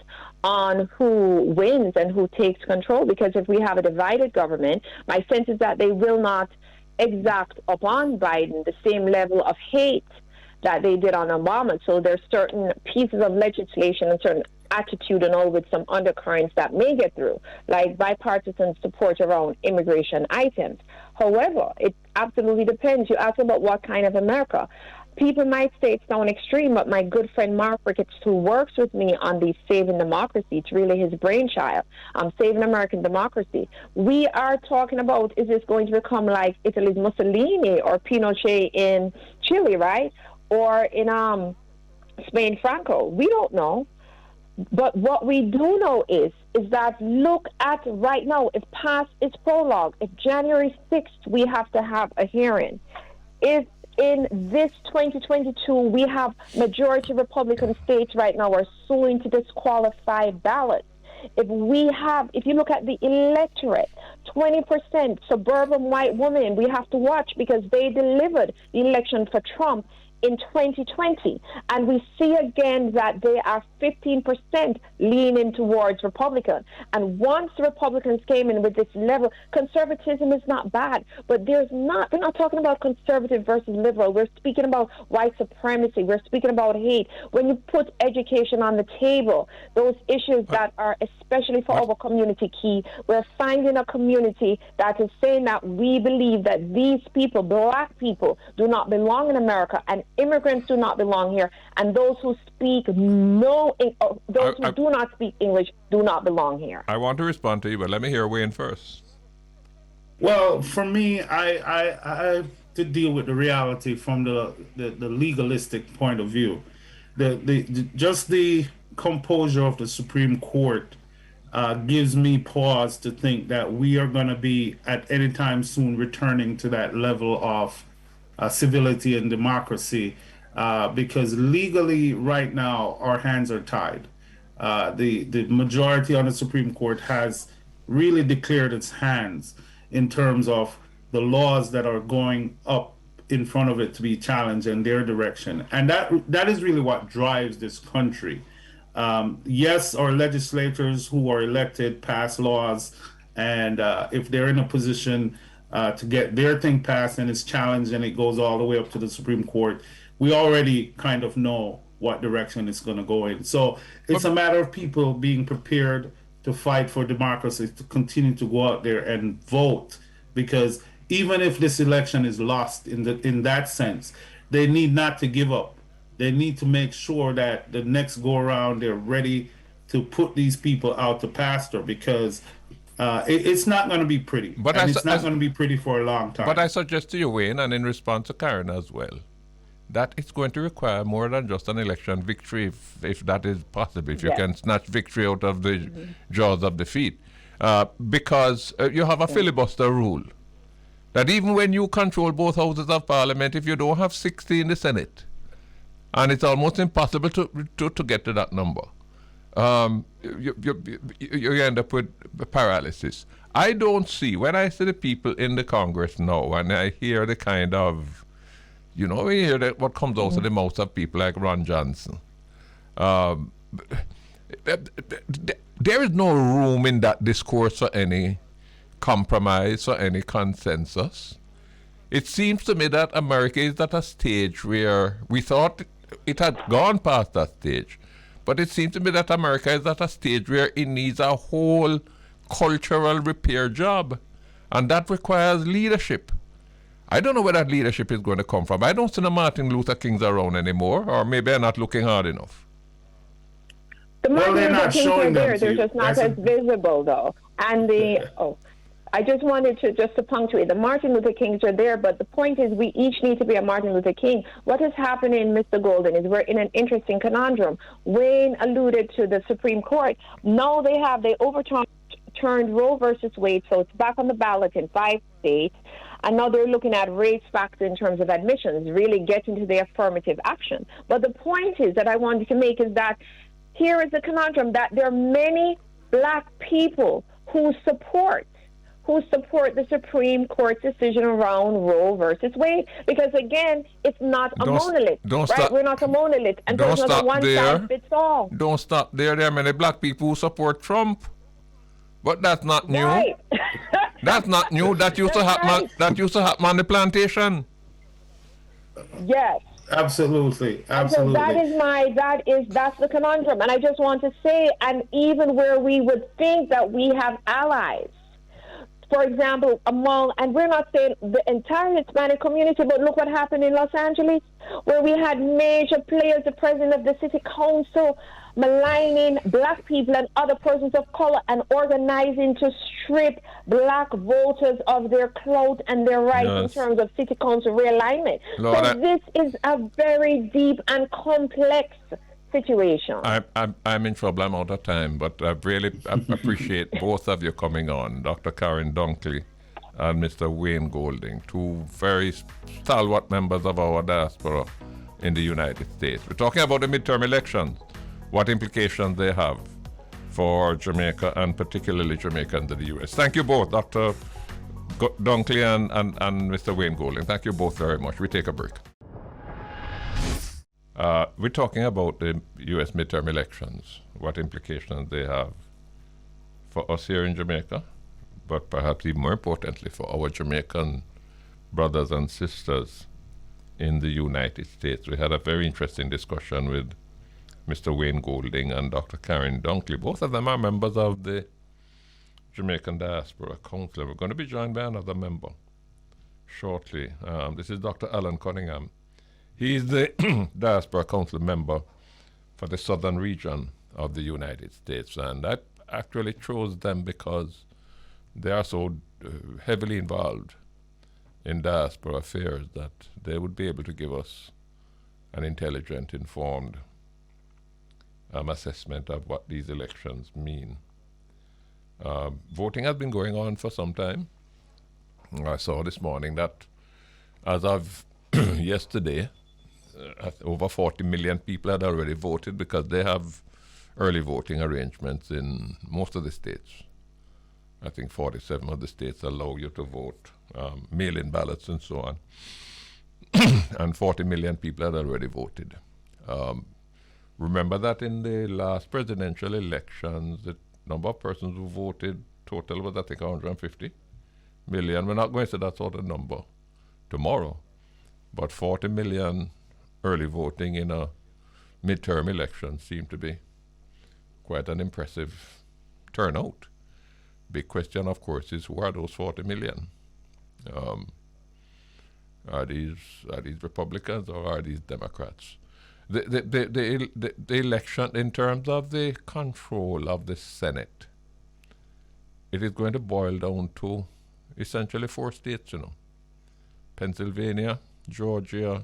on who wins and who takes control. Because if we have a divided government, my sense is that they will not exact upon Biden the same level of hate that they did on Obama. So there's certain pieces of legislation and certain attitudinal with some undercurrents that may get through, like bipartisan support around immigration items. However, it absolutely depends. You asked about what kind of America. People might say it's down extreme, but my good friend Mark Ricketts, who works with me on the Saving Democracy, it's really his brainchild, Saving American Democracy. We are talking about, is this going to become like Italy's Mussolini or Pinochet in Chile, right? Or in Spain, Franco? We don't know. But what we do know is that look at right now, if past its prologue, if January 6th we have to have a hearing, if in this 2022 we have majority Republican states right now are suing to disqualify ballots, if you look at the electorate, 20% suburban white women, we have to watch because they delivered the election for Trump in 2020, and we see again that they are 15% leaning towards Republican. And once the Republicans came in with this level, conservatism is not bad, but we're not talking about conservative versus liberal. We're speaking about white supremacy. We're speaking about hate. When you put education on the table, those issues that are especially for our community key, we're finding a community that is saying that we believe that these people, black people, do not belong in America, and immigrants do not belong here, and those who speak who do not speak English do not belong here. I want to respond to you, but let me hear Wayne first. Well, for me, I have to deal with the reality from the legalistic point of view. Just the composure of the Supreme Court gives me pause to think that we are going to be at any time soon returning to that level of civility and democracy, because legally right now our hands are tied. The majority on the Supreme Court has really declared its hands in terms of the laws that are going up in front of it to be challenged in their direction. And that is really what drives this country. Yes, our legislators who are elected pass laws, and if they're in a position to get their thing passed and it's challenged and it goes all the way up to the Supreme Court, we already kind of know what direction it's going to go in. So it's a matter of people being prepared to fight for democracy, to continue to go out there and vote, because even if this election is lost in that sense, they need not to give up. They need to make sure that the next go around they're ready to put these people out to pasture, because it's not going to be pretty. But it's not going to be pretty for a long time. But I suggest to you, Wayne, and in response to Karren as well, that it's going to require more than just an election victory, if that is possible, if you can snatch victory out of the jaws of defeat. Because you have a filibuster rule, that even when you control both houses of parliament, if you don't have 60 in the Senate, and it's almost impossible to get to that number, you end up with paralysis. I don't see, when I see the people in the Congress now, and I hear the kind of, we hear that what comes out of the mouths of people like Ron Johnson. There is no room in that discourse for any compromise or any consensus. It seems to me that America is at a stage where we thought it had gone past that stage, but it seems to me that America is at a stage where it needs a whole cultural repair job, and that requires leadership. I don't know where that leadership is going to come from. I don't see the Martin Luther Kings around anymore, or maybe I'm not looking hard enough. The Martin they're Luther not Kings showing are there. them to They're you. just not as visible, though. And I just wanted to punctuate. The Martin Luther Kings are there, but the point is we each need to be a Martin Luther King. What is happening, Mr. Golden, is we're in an interesting conundrum. Wayne alluded to the Supreme Court. Now they overturned Roe versus Wade, so it's back on the ballot in 5 states. And now they're looking at race factors in terms of admissions, really getting to the affirmative action. But the point is that I wanted to make is that here is the conundrum, that there are many black people who support the Supreme Court decision around Roe versus Wade, because again, it's not a monolith. We're not a monolith, and there's not a one size fits all. Don't stop there. There are many black people who support Trump, but that's not new. Right. That's not new. That used to happen. Right. That used to happen on the plantation. Yes. Absolutely. That's the conundrum. And I just want to say, and even where we would think that we have allies, for example, and we're not saying the entire Hispanic community, but look what happened in Los Angeles, where we had major players, the president of the city council, maligning black people and other persons of color and organizing to strip black voters of their clout and their rights in terms of city council realignment. So this is a very deep and complex situation. I'm in trouble. I'm out of time, but I really appreciate both of you coming on, Dr. Karren Dunkley and Mr. Wayne Golding, two very stalwart members of our diaspora in the United States. We're talking about the midterm elections, what implications they have for Jamaica and particularly Jamaicans in the U.S. Thank you both, Dr. Dunkley and Mr. Wayne Golding. Thank you both very much. We take a break. We're talking about the U.S. midterm elections, what implications they have for us here in Jamaica, but perhaps even more importantly for our Jamaican brothers and sisters in the United States. We had a very interesting discussion with Mr. Wayne Golding and Dr. Karren Dunkley. Both of them are members of the Jamaican Diaspora Council. We're going to be joined by another member shortly. This is Dr. Alan Cunningham. He's the Diaspora Council member for the southern region of the United States, and that actually chose them because they are so heavily involved in diaspora affairs that they would be able to give us an intelligent, informed assessment of what these elections mean. Voting has been going on for some time. I saw this morning that as of yesterday, over 40 million people had already voted because they have early voting arrangements in most of the states. I think 47 of the states allow you to vote, mail-in ballots and so on. And 40 million people had already voted. Remember that in the last presidential elections, the number of persons who voted total was, I think, 150 million. We're not going to that sort of number tomorrow, but 40 million early voting in a midterm election seemed to be quite an impressive turnout. Big question, of course, is who are those 40 million? Are these Republicans or are these Democrats? The election, in terms of the control of the Senate, it is going to boil down to essentially 4 states, Pennsylvania, Georgia,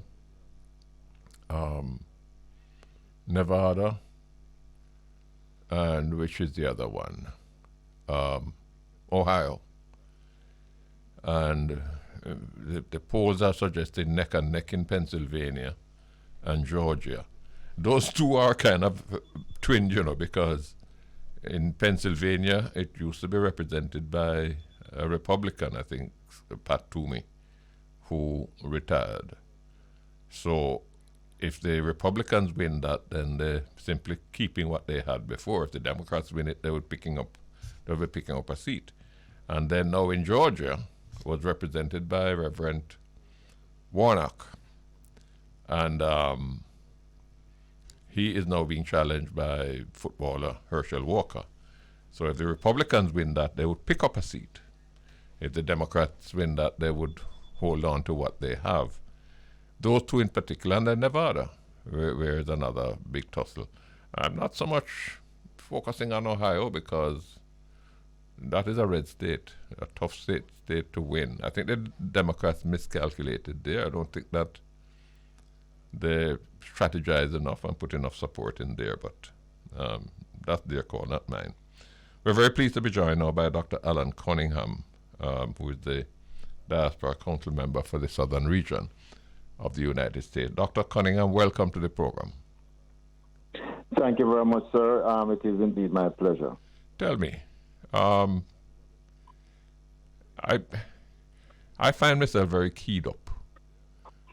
Nevada, and which is the other one? Ohio. And the polls are suggesting neck and neck in Pennsylvania and Georgia. Those two are kind of twin, because in Pennsylvania it used to be represented by a Republican, I think, Pat Toomey, who retired. So if the Republicans win that, then they're simply keeping what they had before. If the Democrats win it, they'll be picking up a seat. And then now in Georgia was represented by Reverend Warnock. And he is now being challenged by footballer Herschel Walker. So if the Republicans win that, they would pick up a seat. If the Democrats win that, they would hold on to what they have. Those two in particular, and then Nevada, where is another big tussle. I'm not so much focusing on Ohio because that is a red state, a tough state to win. I think the Democrats miscalculated there. I don't think that they strategized enough and put enough support in there, but that's their call, not mine. We're very pleased to be joined now by Dr. Alan Cunningham, who is the Diaspora Council member for the Southern region of the United States. Dr. Cunningham, welcome to the program. Thank you very much, sir. It is indeed my pleasure. Tell me, I find myself very keyed up.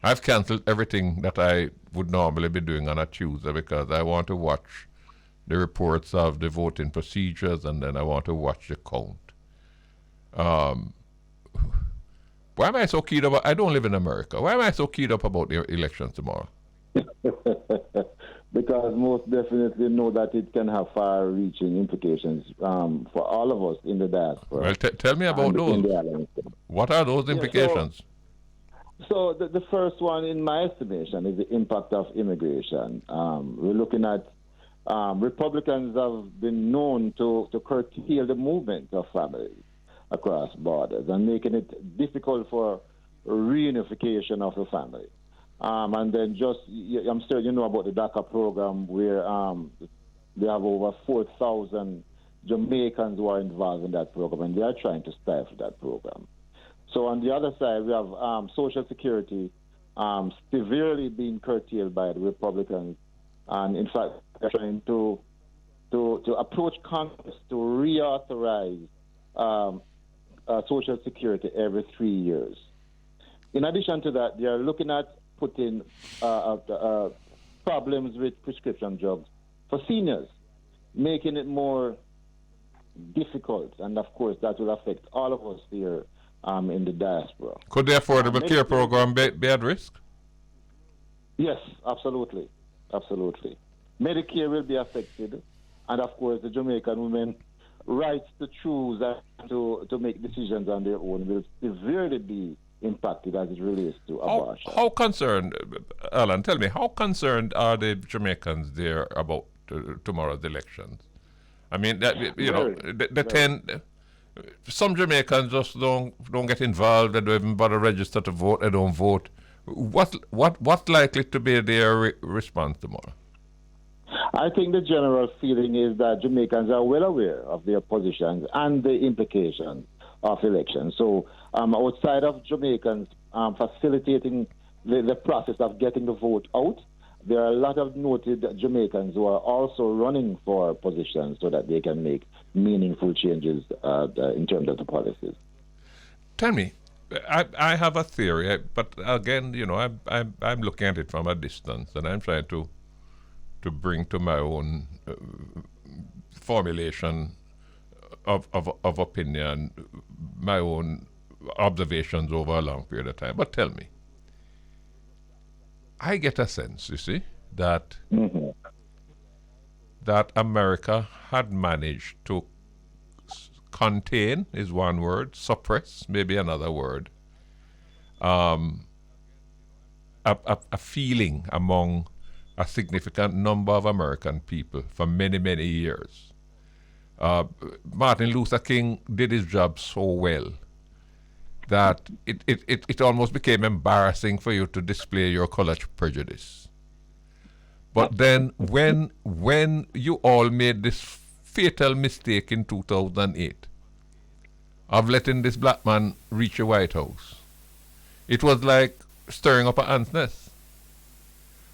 I've cancelled everything that I would normally be doing on a Tuesday because I want to watch the reports of the voting procedures and then I want to watch the count. Why am I so keyed up? I don't live in America. Why am I so keyed up about the elections tomorrow? Because most definitely know that it can have far-reaching implications for all of us in the diaspora. Well, tell me about those. What are those implications? So the first one, in my estimation, is the impact of immigration. We're looking at Republicans have been known to curtail the movement of families across borders and making it difficult for reunification of the family. And then I'm sure you know about the DACA program where they have over 4,000 Jamaicans who are involved in that program, and they are trying to stifle that program. So on the other side, we have Social Security severely being curtailed by the Republicans, and in fact, they're trying to approach Congress to reauthorize Social Security every 3 years. In addition to that, they are looking at putting problems with prescription drugs for seniors, making it more difficult, and of course that will affect all of us here in the diaspora. Could the Affordable Care Program be at risk? Yes, absolutely. Absolutely. Medicare will be affected, and of course the Jamaican women rights to choose and to make decisions on their own will severely be impacted as it relates to abortion. How concerned, Alan, tell me, how concerned are the Jamaicans there about tomorrow's elections? I mean, some Jamaicans just don't get involved, they don't even bother register to vote, they don't vote. What's likely to be their response tomorrow? I think the general feeling is that Jamaicans are well aware of their positions and the implications of elections. So outside of Jamaicans facilitating the process of getting the vote out, there are a lot of noted Jamaicans who are also running for positions so that they can make meaningful changes in terms of the policies. Tell me, I have a theory, but again, I'm looking at it from a distance, and I'm trying to to bring to my own formulation of opinion, my own observations over a long period of time. But tell me, I get a sense, you see, that that America had managed to contain is one word, suppress maybe another word, a feeling among a significant number of American people for many, many years. Martin Luther King did his job so well that it almost became embarrassing for you to display your color prejudice. But then when you all made this fatal mistake in 2008 of letting this black man reach the White House, it was like stirring up an ant's nest.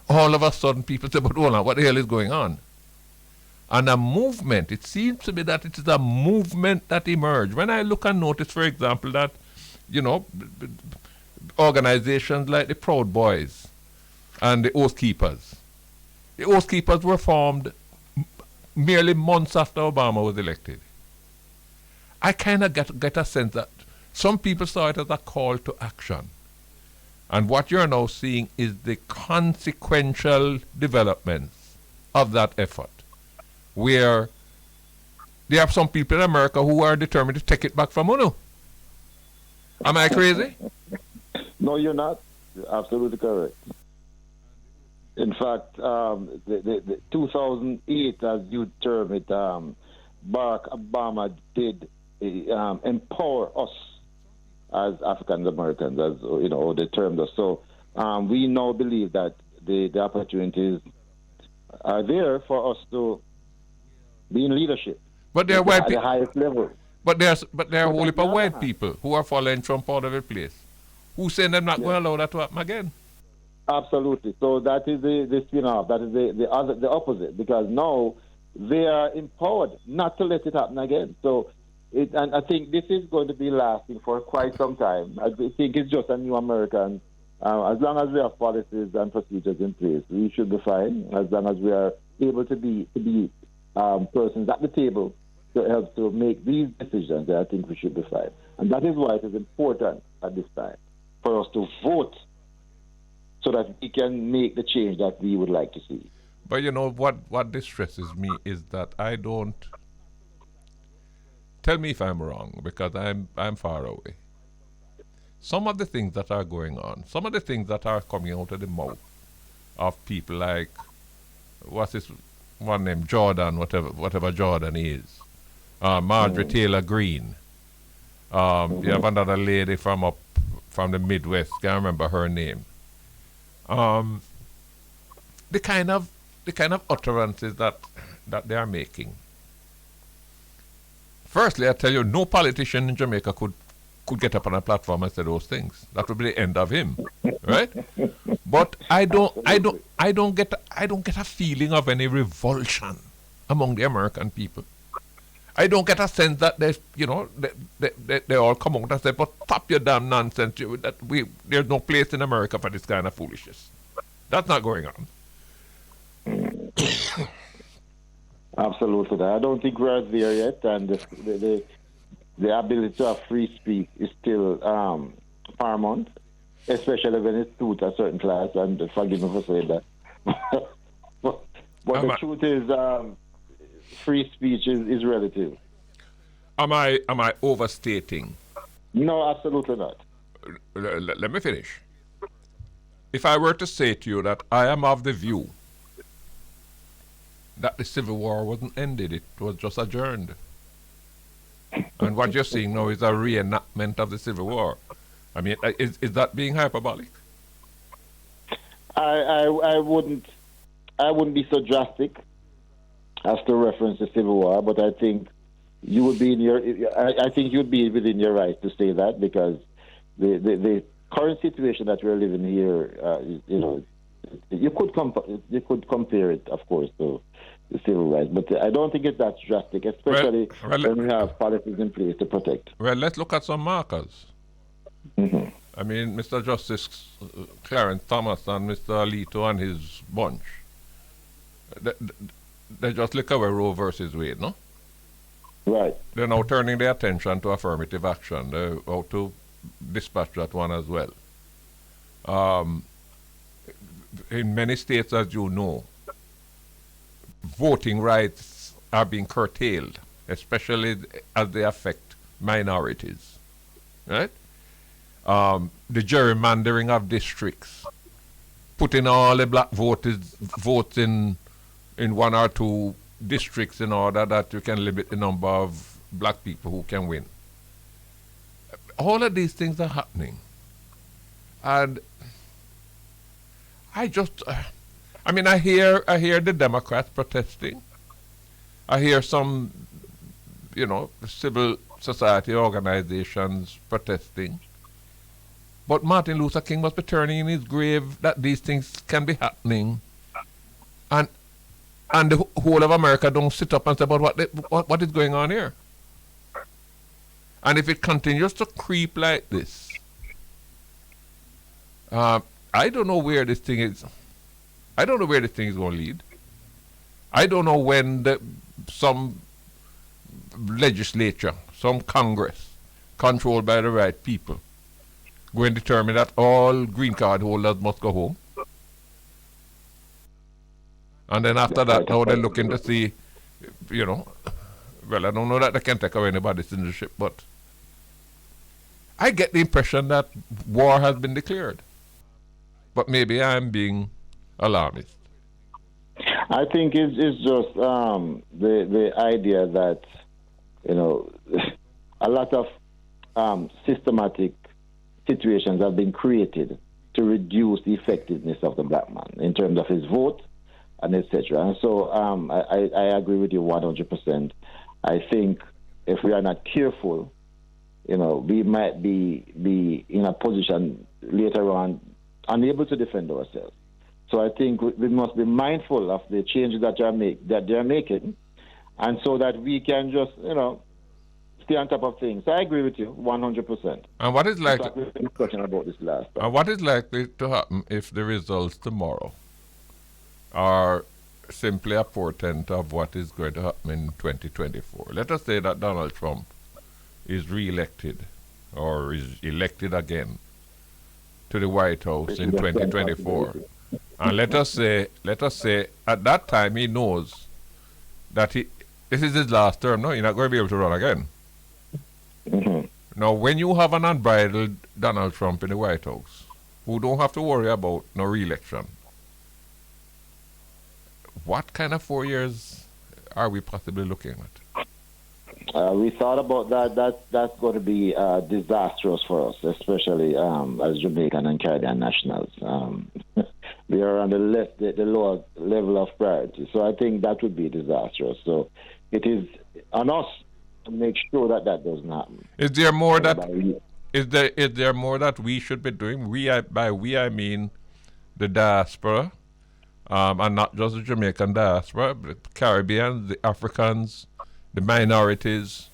All of a sudden people say, but hold on, what the hell is going on? And a movement, it seems to me that it is a movement that emerged. When I look and notice, for example, that, you know, organizations like the Proud Boys and the Oath Keepers. The Oath Keepers were formed merely months after Obama was elected. I kind of get a sense that some people saw it as a call to action. And what you're now seeing is the consequential developments of that effort, where there are some people in America who are determined to take it back from UNO. Am I crazy? No, you're not. You're absolutely correct. In fact, the 2008, as you term it, Barack Obama did empower us as African Americans, as you know, they termed us. So we now believe that the opportunities are there for us to be in leadership. But there are white people at the highest level. But there are a whole heap of white people who are following Trump all over the place, who say they're not going to allow that to happen again. Absolutely. So that is the spin-off. That is the opposite, because now they are empowered not to let it happen again. So and I think this is going to be lasting for quite some time. I think it's just a new American. As long as we have policies and procedures in place, we should be fine. As long as we are able to be persons at the table to help to make these decisions, I think we should be fine. And that is why it is important at this time for us to vote so that we can make the change that we would like to see. But you know what distresses me is that I don't. Tell me if I'm wrong, because I'm far away. Some of the things that are going on, some of the things that are coming out of the mouth of people like, what's his one name, Jordan, whatever Jordan is, Marjorie Taylor Greene. You have another lady from the Midwest, can't remember her name. The kind of utterances that they are making. Firstly, I tell you, no politician in Jamaica could get up on a platform and say those things. That would be the end of him, right? But I don't get a feeling of any revulsion among the American people. I don't get a sense that they all come out and say, "But stop your damn nonsense! There's no place in America for this kind of foolishness." That's not going on. Absolutely, I don't think we're there yet, and the ability to have free speech is still paramount, especially when it's suits a certain class. And forgive me for saying that, but the truth is, free speech is relative. Am I overstating? No, absolutely not. Let me finish. If I were to say to you that I am of the view that the Civil War wasn't ended, it was just adjourned. And what you're seeing now is a reenactment of the Civil War. I mean, is that being hyperbolic? I wouldn't be so drastic as to reference the Civil War, but I think you would be I think you'd be within your right to say that, because the current situation that we're living here, you could compare it, of course, to the civil rights, but I don't think it's that drastic, especially when we have policies in place to protect. Well, let's look at some markers. Mm-hmm. I mean, Mr. Justice Clarence Thomas and Mr. Alito and his bunch, They just look away Roe versus Wade, no? Right. They're now turning their attention to affirmative action. They're out to dispatch that one as well. In many states, as you know, voting rights are being curtailed, especially as they affect minorities, right? The gerrymandering of districts, putting all the black votes in one or two districts in order that you can limit the number of black people who can win. All of these things are happening. And I hear the Democrats protesting. I hear some, civil society organizations protesting. But Martin Luther King must be turning in his grave that these things can be happening. And the whole of America don't sit up and say, but what is going on here? And if it continues to creep like this, I don't know where this thing is. I don't know where this thing is going to lead. I don't know when some legislature, some Congress, controlled by the right people, going to determine that all green card holders must go home. And then after that, now they're looking to see, well, I don't know that they can take away anybody's citizenship, but I get the impression that war has been declared. But maybe I'm being alarmist. I think it's just the idea that, a lot of systematic situations have been created to reduce the effectiveness of the black man in terms of his vote and etc. And so I agree with you 100%. I think if we are not careful, we might be in a position later on unable to defend ourselves. So I think we must be mindful of the changes that they're making, and so that we can just, stay on top of things. So I agree with you 100%. And what is likely? We were discussing about this last time. And what is likely to happen if the results tomorrow are simply a portent of what is going to happen in 2024? Let us say that Donald Trump is re-elected or is elected again to the White House in 2024. And let us say at that time he knows that this is his last term. No, you're not going to be able to run again. Mm-hmm. Now, when you have an unbridled Donald Trump in the White House, who don't have to worry about no re-election, what kind of 4 years are we possibly looking at? We thought about that. That's going to be disastrous for us, especially as Jamaican and Caribbean nationals. We are on the lower level of priority. So I think that would be disastrous. So it is on us to make sure that doesn't happen. Is there more is there more that we should be doing? By we I mean the diaspora, and not just the Jamaican diaspora, but the Caribbean, the Africans, the minorities.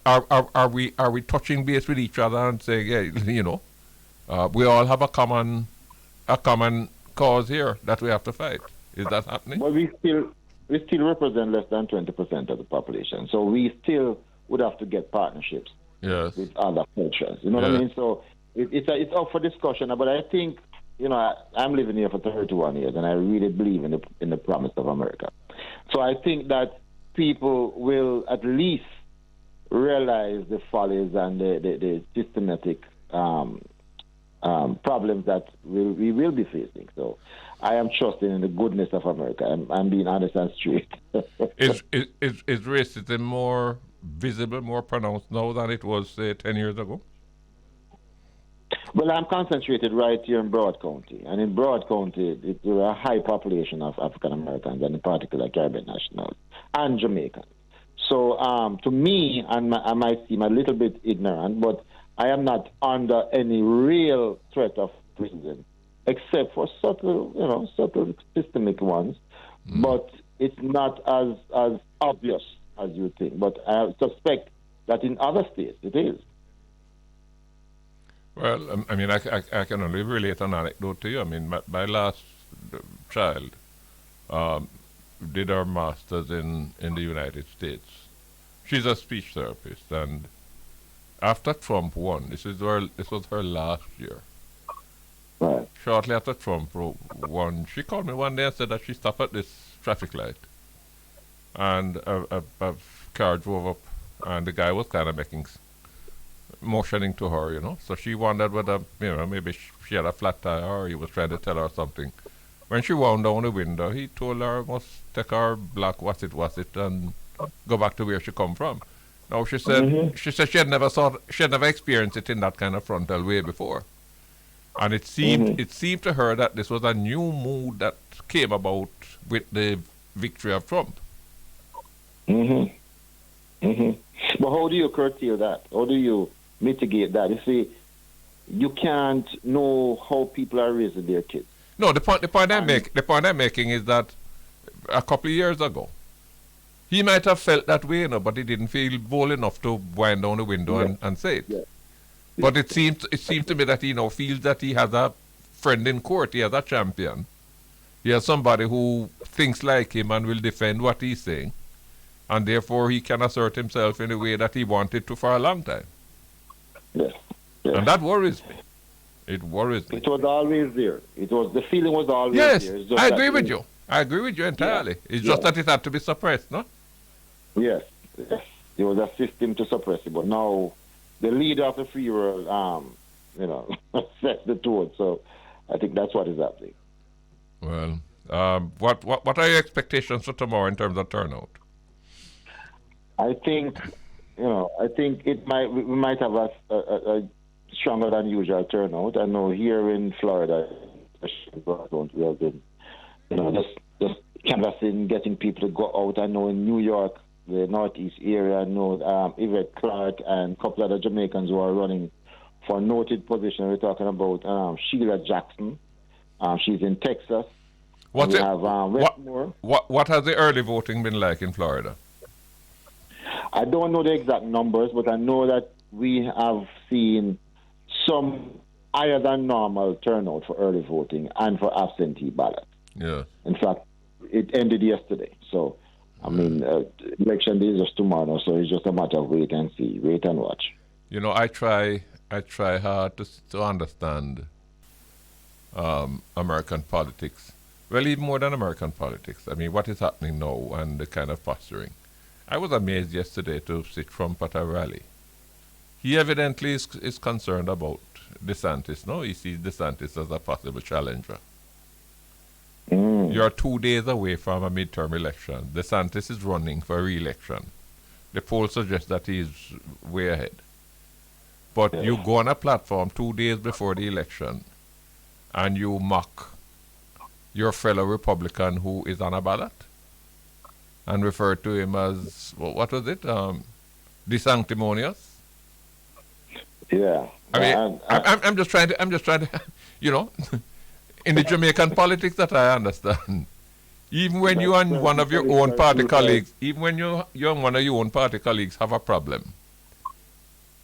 Are we touching base with each other and saying, yeah, we all have a common cause here that we have to fight? Is that happening? Well, we still represent less than 20% of the population, so we still would have to get partnerships with other cultures. You know what I mean? So it's up for discussion. But I think, I'm living here for 31 years, and I really believe in the promise of America. So I think that people will at least realize the follies and the systematic problems that we will be facing. So I am trusting in the goodness of America. I'm being honest and straight. Is racism more visible, more pronounced now than it was, say, 10 years ago? Well, I'm concentrated right here in Broward County. And in Broward County, there are a high population of African Americans, and in particular Caribbean nationals and Jamaicans. So to me, I might seem a little bit ignorant, but I am not under any real threat of prison, except for subtle systemic ones. But it's not as obvious as you think. But I suspect that in other states it is. Well, I can only relate an anecdote to you. I mean, my last child did her master's in the United States. She's a speech therapist, and after Trump won, this was her last year. Right. Shortly after Trump won, she called me one day and said that she stopped at this traffic light, and a car drove up, and the guy was kind of motioning to her, you know. So she wondered whether, you know, maybe she had a flat tire or he was trying to tell her something. When she wound down the window, he told her must take her black was it, and go back to where she come from. Now she said she had never experienced it in that kind of frontal way before. And it seemed to her that this was a new mood that came about with the victory of Trump. But how do you curtail that? How do you mitigate that? You see, you can't know how people are raising their kids. No, the point I'm making is that a couple of years ago, he might have felt that way, you know, but he didn't feel bold enough to wind down the window and say it. Yeah. But it seems to me that he now feels that he has a friend in court. He has a champion. He has somebody who thinks like him and will defend what he's saying, and therefore he can assert himself in a way that he wanted to for a long time. Yes. Yes. And that worries me. It worries me. It was always there. The feeling was always there. Yes, I agree with you. I agree with you entirely. Yeah. It's just that it had to be suppressed, no? Yes. Yes. There was a system to suppress it, but now the leader of the free world, sets the tone. So I think that's what is happening. Well, what are your expectations for tomorrow in terms of turnout? I think we might have a stronger than usual turnout. I know here in Florida, we have been, just canvassing, getting people to go out. I know in New York, the Northeast area, I know Yvette Clark and a couple other Jamaicans who are running for noted position. We're talking about Sheila Jackson. She's in Texas. What has the early voting been like in Florida? I don't know the exact numbers, but I know that we have seen some higher than normal turnout for early voting and for absentee ballot. Yeah. In fact, it ended yesterday. So, election day is just tomorrow, so it's just a matter of wait and see, wait and watch. You know, I try hard to understand American politics. Well, even more than American politics. I mean, what is happening now and the kind of posturing. I was amazed yesterday to see Trump at a rally. He evidently is concerned about DeSantis. No, he sees DeSantis as a possible challenger. You're 2 days away from a midterm election. DeSantis is running for re-election. The polls suggest that he's way ahead. But you go on a platform 2 days before the election and you mock your fellow Republican who is on a ballot and refer to him as, what was it? Desanctimonious? Yeah. I mean, I'm just trying to, in the Jamaican politics that I understand, even when you and one of your own party colleagues, even when you and one of your own party colleagues have a problem,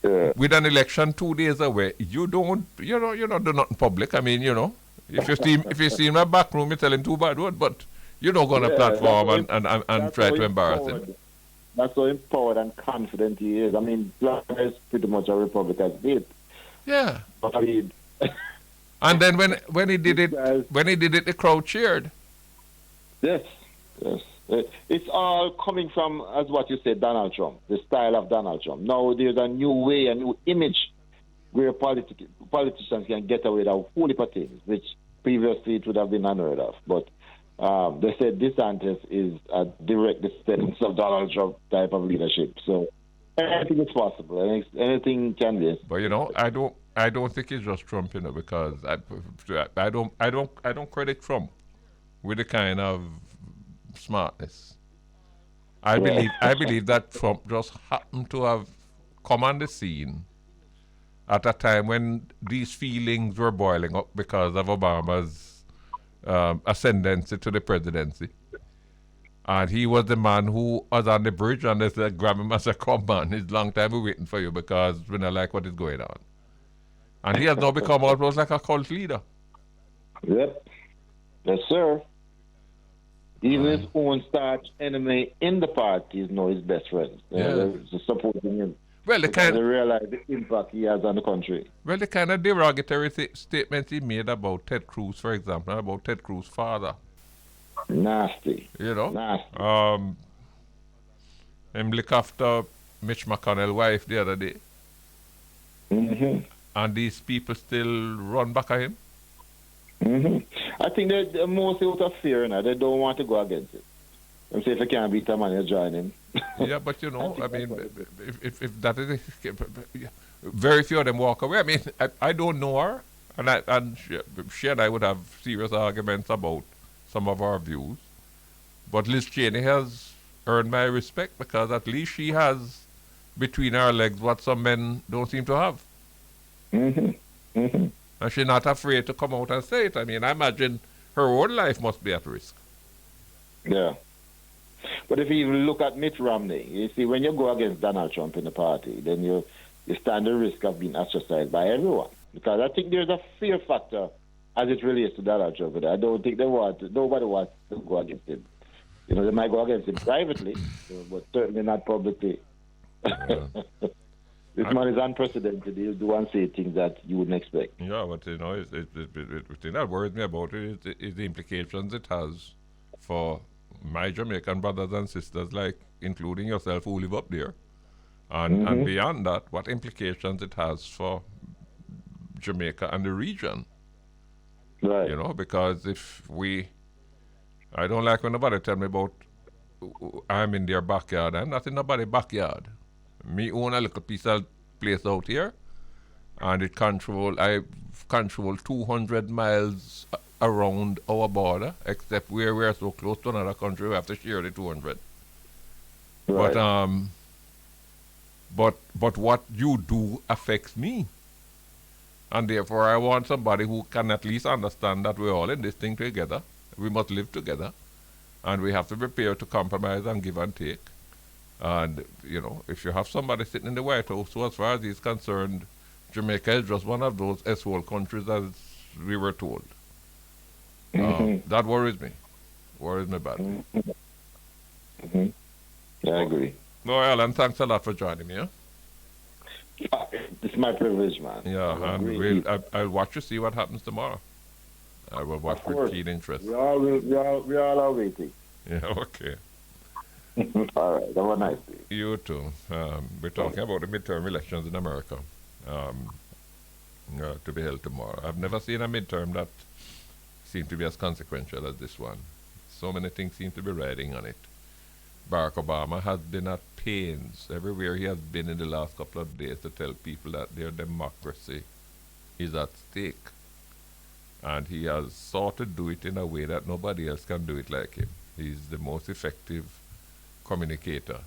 with an election 2 days away, you don't do nothing public. I mean, if you see him in a back room, you tell him too bad word, but you don't go on a platform and try to embarrass him. That's how empowered and confident he is. I mean, Black is pretty much a Republican state. Yeah. But I mean, and then when he did it, the crowd cheered. Yes. It's all coming from, as what you said, Donald Trump, the style of Donald Trump. Now there's a new way, a new image where politicians can get away with a whole heap of things, which previously it would have been unheard of. But they said DeSantis is a direct descendant of Donald Trump type of leadership. So anything is possible. Anything can be. But I don't think it's just Trump, because I don't credit Trump with the kind of smartness. I believe that Trump just happened to have come on the scene at a time when these feelings were boiling up because of Obama's ascendancy to the presidency. And he was the man who was on the bridge, and they said, grab him as a come man. It's a long time we're waiting for you because we don't like what is going on. And he has now become almost like a cult leader. Yep. Yes, sir. Even his own staunch enemy in the party is now his best friend. They're supporting him. Well, because they realize the impact he has on the country. Well, the kind of derogatory statements he made about Ted Cruz, for example, about Ted Cruz's father. Nasty. You know? Nasty. Him look after Mitch McConnell's wife the other day. Mm-hmm. And these people still run back at him? Mm-hmm. I think they're mostly out of fear now. They don't want to go against it. They say if you can't beat a man, you join him. Yeah, but you know, I mean, if that is very few of them walk away. I mean, I don't know her, and she and I would have serious arguments about some of our views. But Liz Cheney has earned my respect because at least she has between her legs what some men don't seem to have. Mm-hmm. Mm-hmm. And she's not afraid to come out and say it. I mean, I imagine her own life must be at risk. Yeah. But if you look at Mitt Romney, you see, when you go against Donald Trump in the party, then you stand the risk of being ostracized by everyone. Because I think there's a fear factor as it relates to Donald Trump. I don't think nobody wants to go against him. You know, they might go against him privately, but certainly not publicly. This man is unprecedented. He'll do and say things that you wouldn't expect. Yeah, but you know, the thing that worries me about it is the implications it has for my Jamaican brothers and sisters, like including yourself, who live up there, and beyond that, what implications it has for Jamaica and the region. Right. You know, because I don't like when nobody tell me about I'm in their backyard. I'm not in nobody's backyard. Me own a little piece of place out here, and I control 200 miles around our border, except where we are so close to another country, we have to share the 200. Right. But what you do affects me, and therefore I want somebody who can at least understand that we're all in this thing together. We must live together, and we have to prepare to compromise and give and take. And, you know, if you have somebody sitting in the White House who, as far as he's concerned, Jamaica is just one of those S-hole countries as we were told. That worries me. Worries me badly. Mm-hmm. Yeah, I agree. No, Alan, thanks a lot for joining me. Yeah? It's my privilege, man. Yeah, and I'll watch to see what happens tomorrow. I will watch with keen interest. We all are waiting. Yeah, okay. All right, have a nice day. You too. We're talking about the midterm elections in America to be held tomorrow. I've never seen a midterm that seemed to be as consequential as this one. So many things seem to be riding on it. Barack Obama has been at pains everywhere he has been in the last couple of days to tell people that their democracy is at stake. And he has sought to do it in a way that nobody else can do it like him. He's the most effective communicator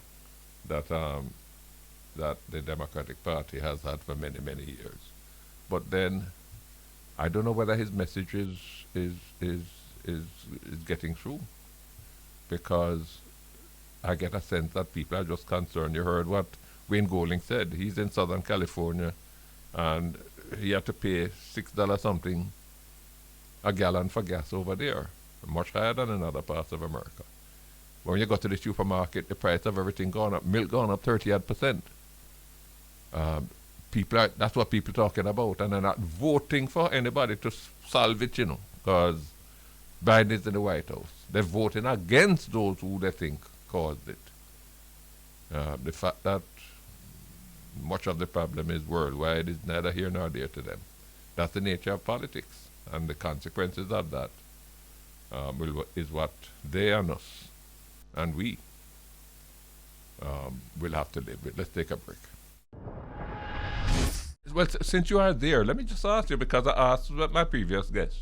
that the Democratic Party has had for many, many years. But then I don't know whether his message is getting through, because I get a sense that people are just concerned. You heard what Wayne Golding said. He's in Southern California, and he had to pay $6 something a gallon for gas over there, much higher than in other parts of America. When you go to the supermarket, the price of everything gone up. Milk gone up 30%. That's what people are talking about, and they're not voting for anybody to solve it, you know, because Biden is in the White House. They're voting against those who they think caused it. The fact that much of the problem is worldwide is neither here nor there to them. That's the nature of politics, and the consequences of that is what they and us and we will have to live with. Let's take a break. Well, since you are there, let me just ask you, because I asked my previous guest.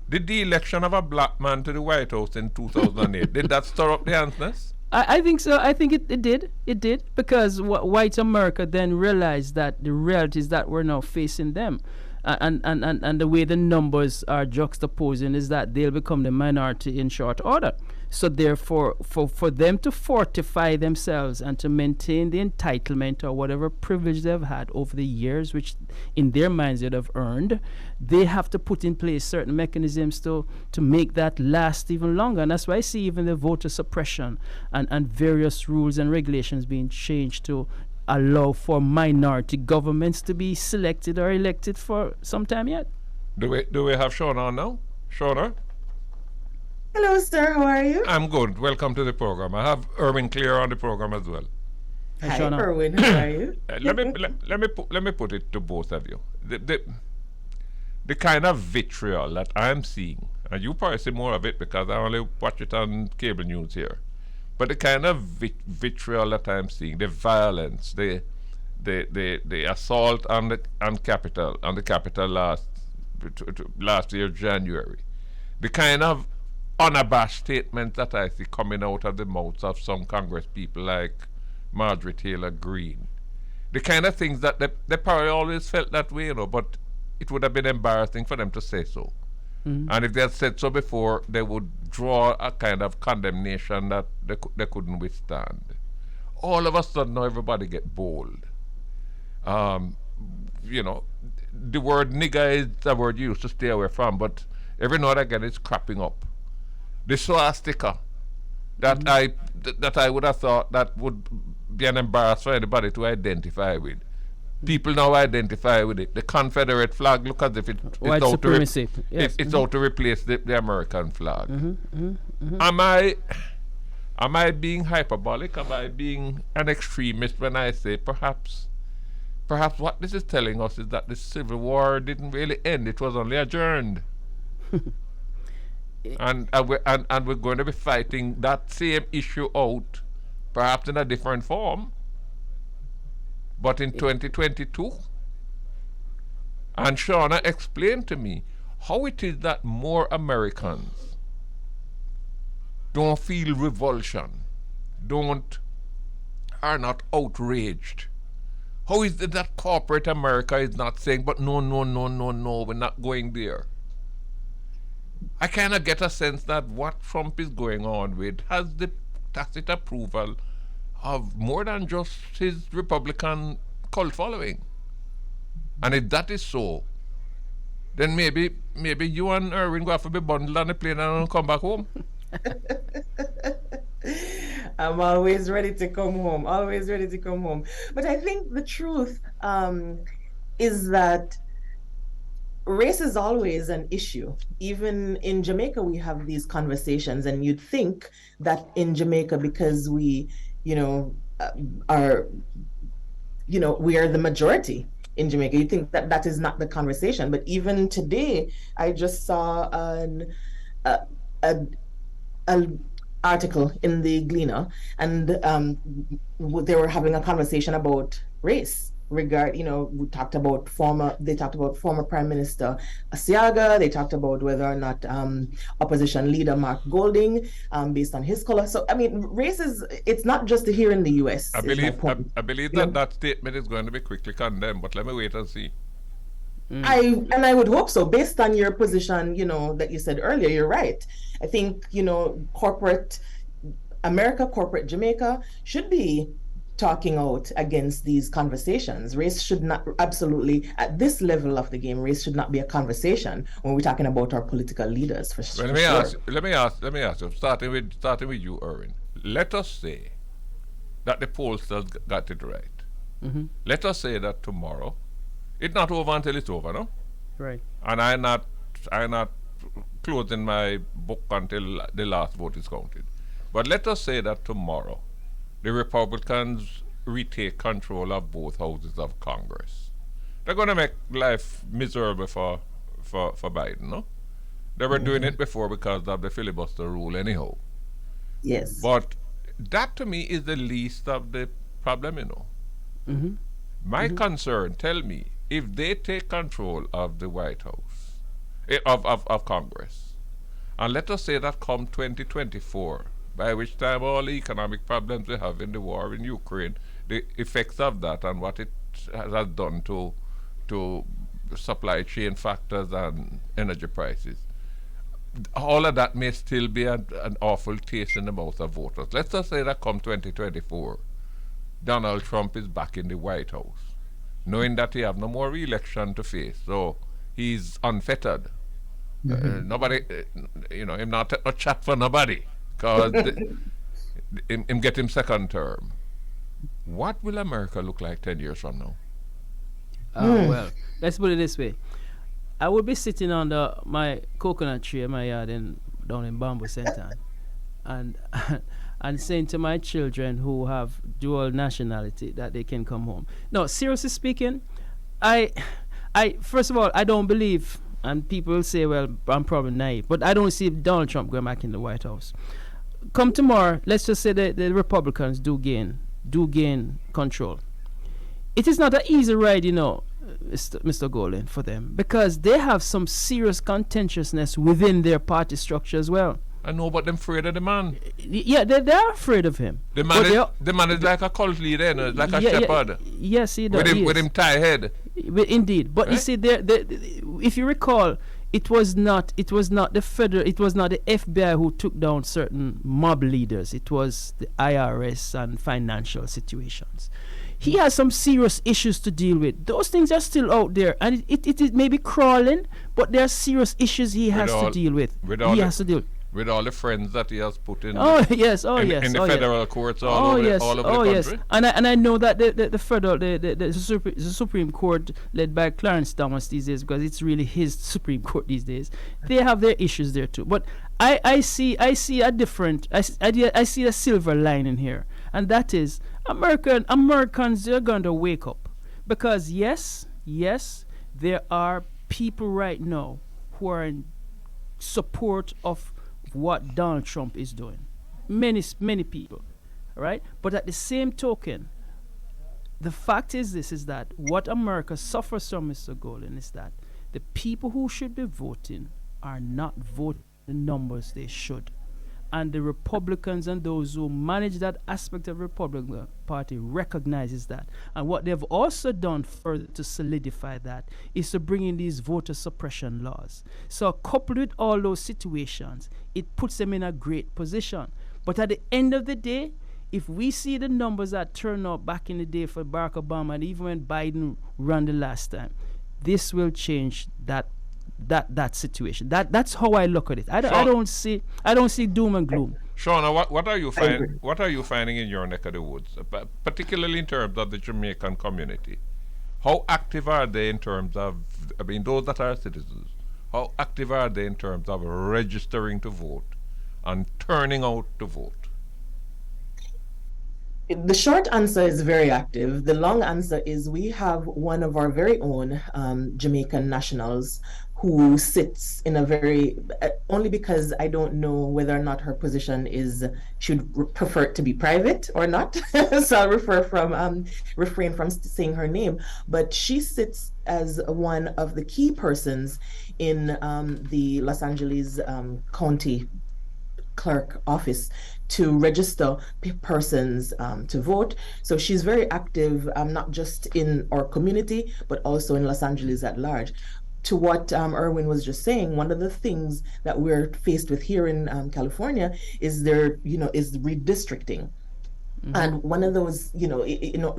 Did the election of a black man to the White House in 2008, did that stir up the antness? I think so. I think it did. It did, because white America then realized that the realities that we're now facing them, and the way the numbers are juxtaposing is that they'll become the minority in short order. So therefore, for them to fortify themselves and to maintain the entitlement or whatever privilege they've had over the years, which in their minds they'd have earned, they have to put in place certain mechanisms to make that last even longer. And that's why I see even the voter suppression and various rules and regulations being changed to allow for minority governments to be selected or elected for some time yet. Do we have Shauna on now? Shauna? Hello, sir. How are you? I'm good. Welcome to the program. I have Irwine Clare on the program as well. Hi, Shauna. Irwine. How are you? Let me put it to both of you. The kind of vitriol that I'm seeing, and you probably see more of it because I only watch it on cable news here, but the kind of vitriol that I'm seeing, the violence, the assault on the capital last year January, the kind of unabashed statements that I see coming out of the mouths of some Congress people like Marjorie Taylor Greene, the kind of things that they probably always felt that way, but it would have been embarrassing for them to say so. And if they had said so before, they would draw a kind of condemnation that they couldn't withstand. All of a sudden, now everybody get bold. The word nigger is a word you used to stay away from, but every now and again it's cropping up. The swastika that I would have thought that would be an embarrassment for anybody to identify with. People now identify with it. The Confederate flag, look as if it's out supremacy. Yes. It's out to replace the American flag. Am I being hyperbolic? Am I being an extremist when I say perhaps what this is telling us is that the Civil War didn't really end. It was only adjourned. and we're going to be fighting that same issue out, perhaps in a different form, but in 2022. And Shauna explained to me how it is that more Americans don't feel revulsion, are not outraged. How is it that corporate America is not saying, but no, we're not going there? I kind of get a sense that what Trump is going on with has the tacit approval of more than just his Republican cult following. And if that is so, then maybe you and Irwine go have to be bundled on the plane and come back home. I'm always ready to come home. Always ready to come home. But I think the truth is that race is always an issue. Even in Jamaica, we have these conversations, and you'd think that in Jamaica, because we, we are the majority in Jamaica, you think that is not the conversation. But even today, I just saw an article in the Gleaner, and they were having a conversation about race. We talked about former Prime Minister Asiaga. They talked about whether or not opposition leader Mark Golding, based on his color. So I mean, race it's not just here in the U.S. I believe that statement is going to be quickly condemned, but let me wait and see. I would hope so. Based on your position, that you said earlier, you're right. I think corporate America, corporate Jamaica should be talking out against these conversations. Race should not, absolutely, at this level of the game, race should not be a conversation when we're talking about our political leaders. Let me ask you, starting with you, Irwine. Let us say that the pollsters got it right. Let us say that tomorrow, it's not over until it's over, no? Right. And I'm not closing my book until the last vote is counted. But let us say that tomorrow the Republicans retake control of both houses of Congress. They're going to make life miserable for Biden, no? They were doing it before because of the filibuster rule anyhow. Yes. But that to me is the least of the problem, My concern, tell me, if they take control of the White House, of Congress, and let us say that come 2024, by which time all the economic problems we have in the war in Ukraine, the effects of that and what it has done to supply chain factors and energy prices, all of that may still be an awful taste in the mouth of voters. Let's just say that come 2024, Donald Trump is back in the White House, knowing that he have no more re-election to face, so he's unfettered. Nobody, him not take no chat for nobody, because him get him second term. What will America look like 10 years from now? Well, let's put it this way. I would be sitting under my coconut tree in my yard down in Bamboo Center and saying to my children who have dual nationality that they can come home. No, seriously speaking, I first of all, I don't believe, and people will say, well, I'm probably naive, but I don't see Donald Trump going back in the White House. Come tomorrow, let's just say the Republicans do gain control. It is not an easy ride, Mr. Golding, for them, because they have some serious contentiousness within their party structure as well. I know, but them afraid of the man. Yeah, they're afraid of him. The man is like a cult leader, like a shepherd. Yes, he does. With him tie head. Indeed, but you see, if you recall, it was not the FBI who took down certain mob leaders. It was the IRS and financial situations. He has some serious issues to deal with. Those things are still out there, and it may be crawling, but there are serious issues he has to deal with. With all the friends that he has put in. In the federal courts all over the country. And I know that the Supreme Court, led by Clarence Thomas these days, because it's really his Supreme Court these days, they have their issues there too. But I see a silver lining here, and that is Americans are going to wake up, because yes, there are people right now who are in support of what Donald Trump is doing. Many people, right? But at the same token, the fact is that what America suffers from, Mr. Golding, is that the people who should be voting are not voting the numbers they should. And the Republicans and those who manage that aspect of the Republican Party recognizes that. And what they've also done further to solidify that is to bring in these voter suppression laws. So coupled with all those situations, it puts them in a great position. But at the end of the day, if we see the numbers that turned out back in the day for Barack Obama, and even when Biden ran the last time, this will change that situation. That's how I look at it. I don't see doom and gloom. Shauna, what are you finding in your neck of the woods, particularly in terms of the Jamaican community? How active are they in terms of, those that are citizens, how active are they in terms of registering to vote and turning out to vote? The short answer is very active. The long answer is we have one of our very own Jamaican nationals who sits in a very, only because I don't know whether or not her position should prefer it to be private or not. So I'll refrain from saying her name, but she sits as one of the key persons in the Los Angeles County Clerk office to register persons to vote. So she's very active, not just in our community, but also in Los Angeles at large. To what Irwine was just saying, one of the things that we're faced with here in California is redistricting. Mm-hmm. And one of those,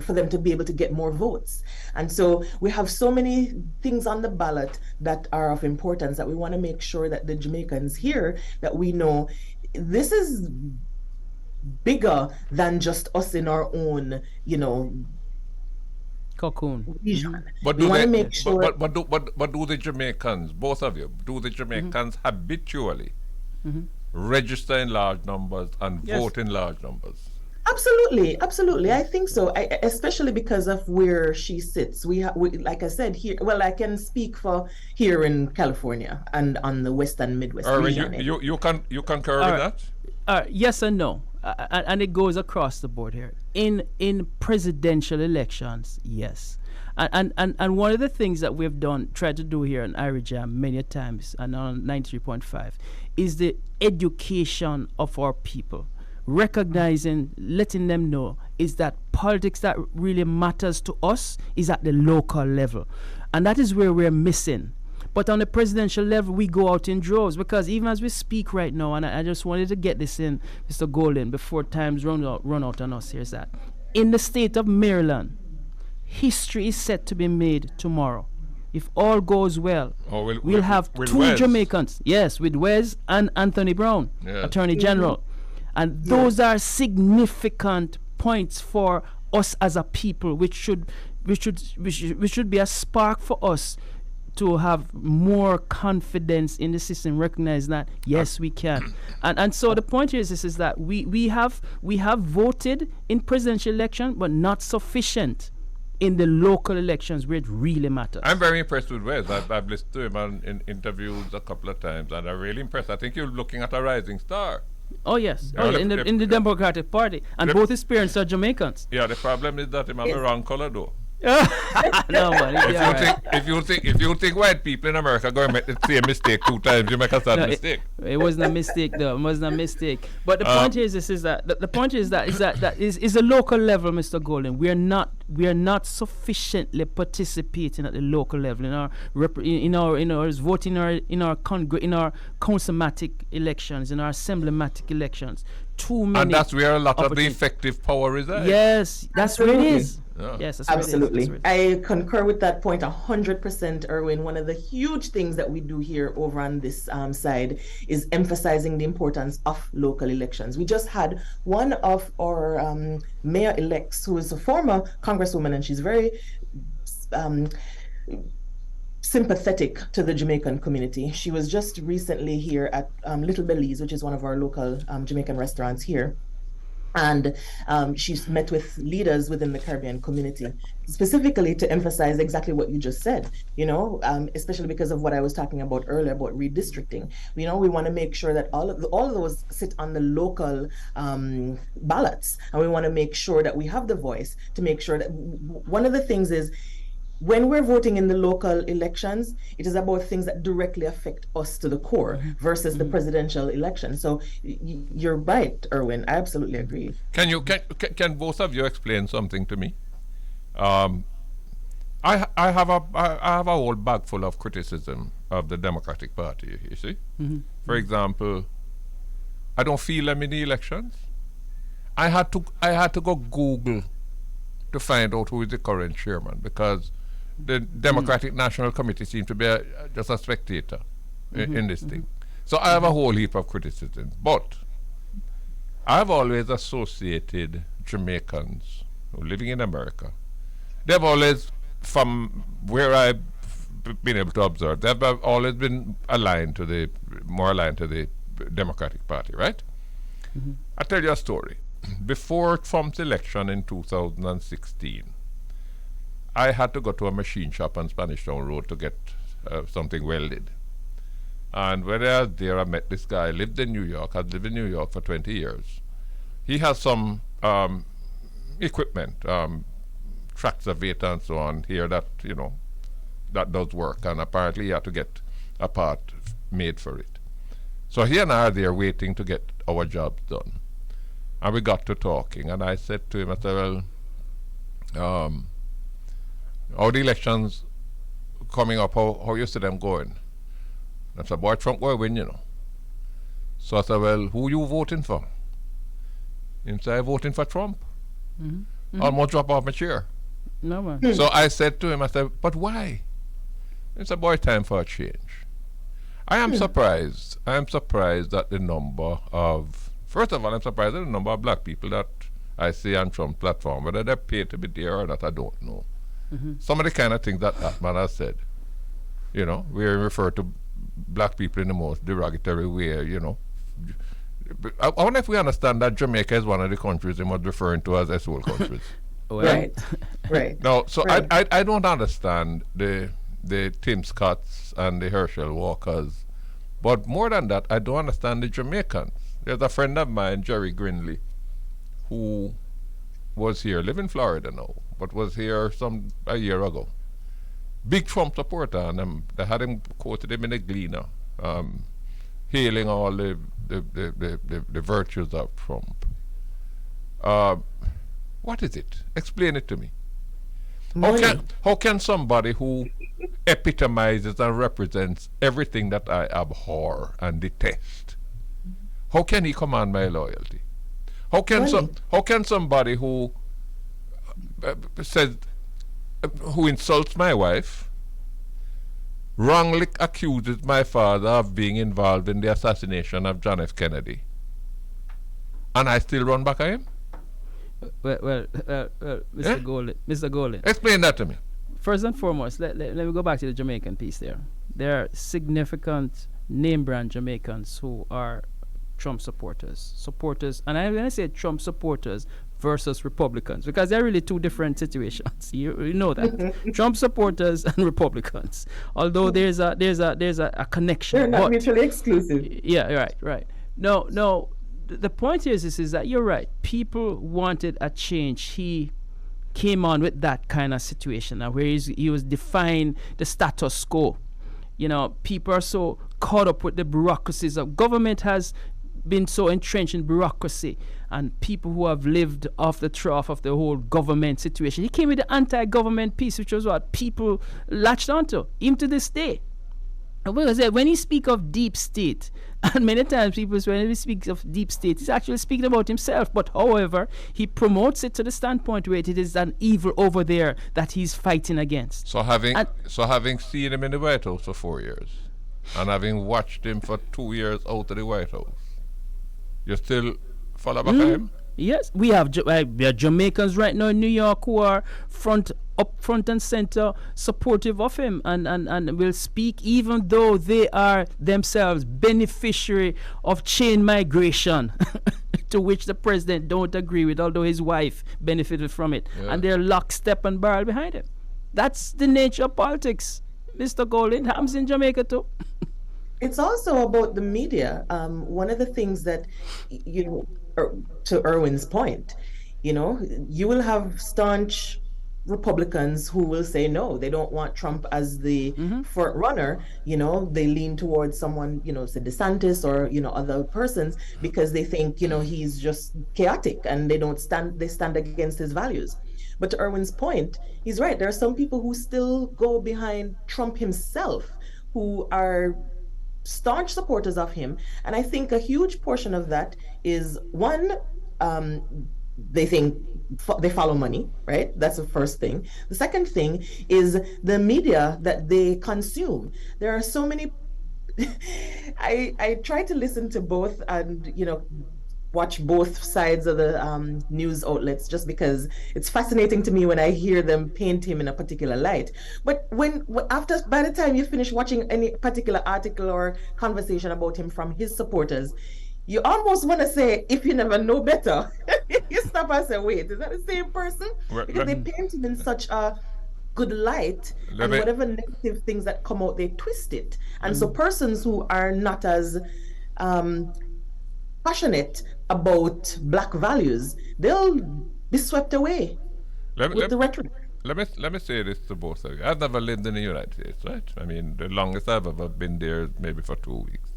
for them to be able to get more votes. And so we have so many things on the ballot that are of importance that we want to make sure that the Jamaicans here, that we know this is bigger than just us in our own, cocoon. Vision. But we do want they, to make sure. But do the Jamaicans, both of you, do the Jamaicans habitually register in large numbers and vote in large numbers? Absolutely. I think so. Especially because of where she sits. We like I said here. Well, I can speak for here in California and on the Western Midwest region. You concur with that? Yes and no, and it goes across the board here. In presidential elections, yes. And one of the things that we've tried to do here on IRIJAM many times and on 93.5 is the education of our people. Recognizing, letting them know is that politics that really matters to us is at the local level. And that is where we're missing. But on the presidential level, we go out in droves, because even as we speak right now, and I just wanted to get this in, Mr. Golden, before times run out on us, here's that. In the state of Maryland, history is set to be made tomorrow. If all goes well, we'll have two Wes. Jamaicans. Yes, with Wes and Anthony Brown, Attorney General. And those are significant points for us as a people, which should be a spark for us to have more confidence in the system, recognize that yes, we can. And so the point is that we have voted in presidential election, but not sufficient in the local elections where it really matters. I'm very impressed with Wes. I've listened to him in interviews a couple of times, and I'm really impressed. I think you're looking at a rising star. Oh yes, in the Democratic Party, and both his parents are Jamaicans. Yeah, the problem is that him have the wrong color though. No, man, if you think white people in America going to make the same mistake 2 times, you make a sad mistake. It wasn't a mistake though. It wasn't a mistake. But the point is that a local level, Mr. Golden. We are not sufficiently participating at the local level in our voting in our councilmatic elections, in our assemblymatic elections. Too many. And that's where a lot of the effective power resides. Yes, that's what it is. Yeah. Yes, that's absolutely. What it is. I concur with that point 100%, Irwin. One of the huge things that we do here over on this side is emphasizing the importance of local elections. We just had one of our mayor-elects, who is a former congresswoman, and she's very sympathetic to the Jamaican community. She was just recently here at Little Belize, which is one of our local Jamaican restaurants here. And she's met with leaders within the Caribbean community, specifically to emphasize exactly what you just said, especially because of what I was talking about earlier about redistricting. We want to make sure that all of those sit on the local ballots, and we want to make sure that we have the voice to make sure that one of the things is, when we're voting in the local elections, it is about things that directly affect us to the core versus the presidential election. So you're right, Irwin. I absolutely agree. Can both of you explain something to me? I have a whole bag full of criticism of the Democratic Party. You see, for example, I don't feel them in the elections. I had to go Google to find out who is the current chairman, because the Democratic National Committee seems to be just a spectator in this thing. So I have a whole heap of criticism. But I've always associated Jamaicans who are living in America. They've always, from where I've been able to observe, they've always been more aligned to the Democratic Party, right? I'll tell you a story. Before Trump's election in 2016, I had to go to a machine shop on Spanish Town Road to get something welded. And when I was there, I met this guy. Lived in New York. I'd lived in New York for 20 years. He has some equipment, Traxavate and so on here that, that does work. And apparently he had to get a part made for it. So he and I are there waiting to get our jobs done. And we got to talking. And I said to him, I said, well, how the elections coming up, how you see them going? I said, boy, Trump will win, So I said, well, who you voting for? He said, I'm voting for Trump. Almost drop off my chair. No, man. So I said to him, I said, but why? He said, boy, time for a change. I am surprised. I am surprised at the number of, first of all, I'm surprised at the number of black people that I see on Trump's platform. Whether they're paid to be there or not, I don't know. Some of the kind of things that man has said, we refer to black people in the most derogatory way, I wonder if we understand that Jamaica is one of the countries they was referring to as S-hole countries. Right. No, so right. I don't understand the Tim Scotts and the Herschel Walkers, but more than that, I don't understand the Jamaicans. There's a friend of mine, Jerry Grinley, who was here, live in Florida now, but was here a year ago. Big Trump supporter, and they had him quoted him in a Gleaner, hailing all the virtues of Trump. What is it? Explain it to me. How can somebody who epitomizes and represents everything that I abhor and detest. How can he command my loyalty? How can somebody who who insults my wife, wrongly accuses my father of being involved in the assassination of John F. Kennedy, and I still run back at him? Well, Mr. Golding. Explain that to me. First and foremost, let me go back to the Jamaican piece there. There are significant name brand Jamaicans who are Trump supporters, and when I say Trump supporters versus Republicans, because they're really two different situations. You know that. Trump supporters and Republicans, although there's a connection. They're not mutually exclusive. Yeah, right. No. The point is that you're right. People wanted a change. He came on with that kind of situation where he was defying the status quo. People are so caught up with the bureaucracies of government, has been so entrenched in bureaucracy, and people who have lived off the trough of the whole government situation. He came with the anti-government piece, which was what people latched onto, even to this day. And when he speaks of deep state, and many times people say when he speaks of deep state, he's actually speaking about himself. But however, he promotes it to the standpoint where it is an evil over there that he's fighting against. So having seen him in the White House for 4 years, and having watched him for 2 years out of the White House, you still follow back at him? Yes, we have Jamaicans right now in New York who are front and center supportive of him and will speak, even though they are themselves beneficiary of chain migration to which the president don't agree with, although his wife benefited from it. Yeah. And they're lockstep and barrel behind him. That's the nature of politics, Mr. Golding. Happens in Jamaica too. It's also about the media. One of the things that, to Irwin's point, you will have staunch Republicans who will say no, they don't want Trump as the front runner. They lean towards someone, say DeSantis or other persons, because they think he's just chaotic and they stand against his values. But to Irwin's point, he's right. There are some people who still go behind Trump himself, who are staunch supporters of him. And I think a huge portion of that is, one, they think they follow money, right? That's the first thing. The second thing is the media that they consume. There are so many I try to listen to both and watch both sides of the news outlets, just because it's fascinating to me when I hear them paint him in a particular light. But by the time you finish watching any particular article or conversation about him from his supporters, you almost want to say, if you never know better, you stop and say, wait, is that the same person? Because they paint him in such a good light, and whatever negative things that come out, they twist it. And so persons who are not as passionate about black values, they'll be swept away with the rhetoric. Let me say this to both of you. I've never lived in the United States, right? I mean, the longest I've ever been there is maybe for 2 weeks.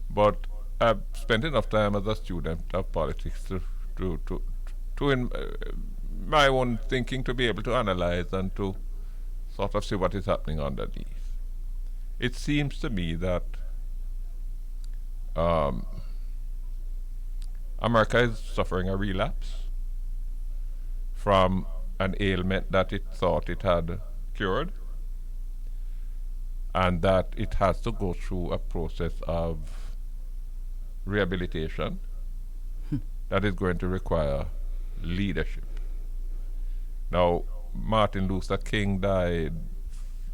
But I've spent enough time as a student of politics to in my own thinking, to be able to analyze and to sort of see what is happening underneath. It seems to me that America is suffering a relapse from an ailment that it thought it had cured, and that it has to go through a process of rehabilitation that is going to require leadership. Now, Martin Luther King died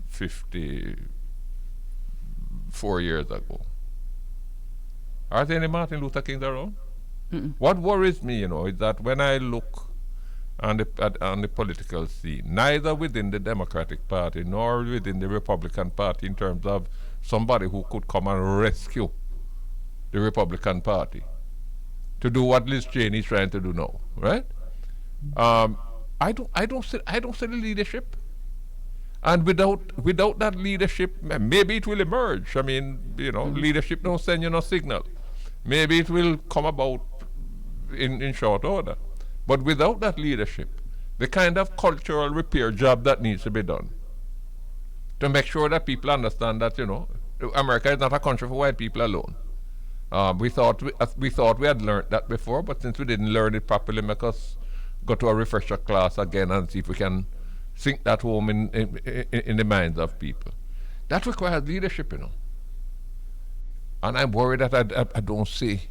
54 years ago. Are there any Martin Luther Kings around? What worries me, is that when I look on the political scene, neither within the Democratic Party nor within the Republican Party, in terms of somebody who could come and rescue the Republican Party to do what Liz Cheney is trying to do now, right? I don't see the leadership, and without that leadership, maybe it will emerge. I mean, leadership don't send you no signal. Maybe it will come about in short order, but without that leadership, the kind of cultural repair job that needs to be done to make sure that people understand that, America is not a country for white people alone. We thought we had learned that before, but since we didn't learn it properly, make us go to a refresher class again and see if we can sink that home in the minds of people. That requires leadership, And I'm worried that I don't see.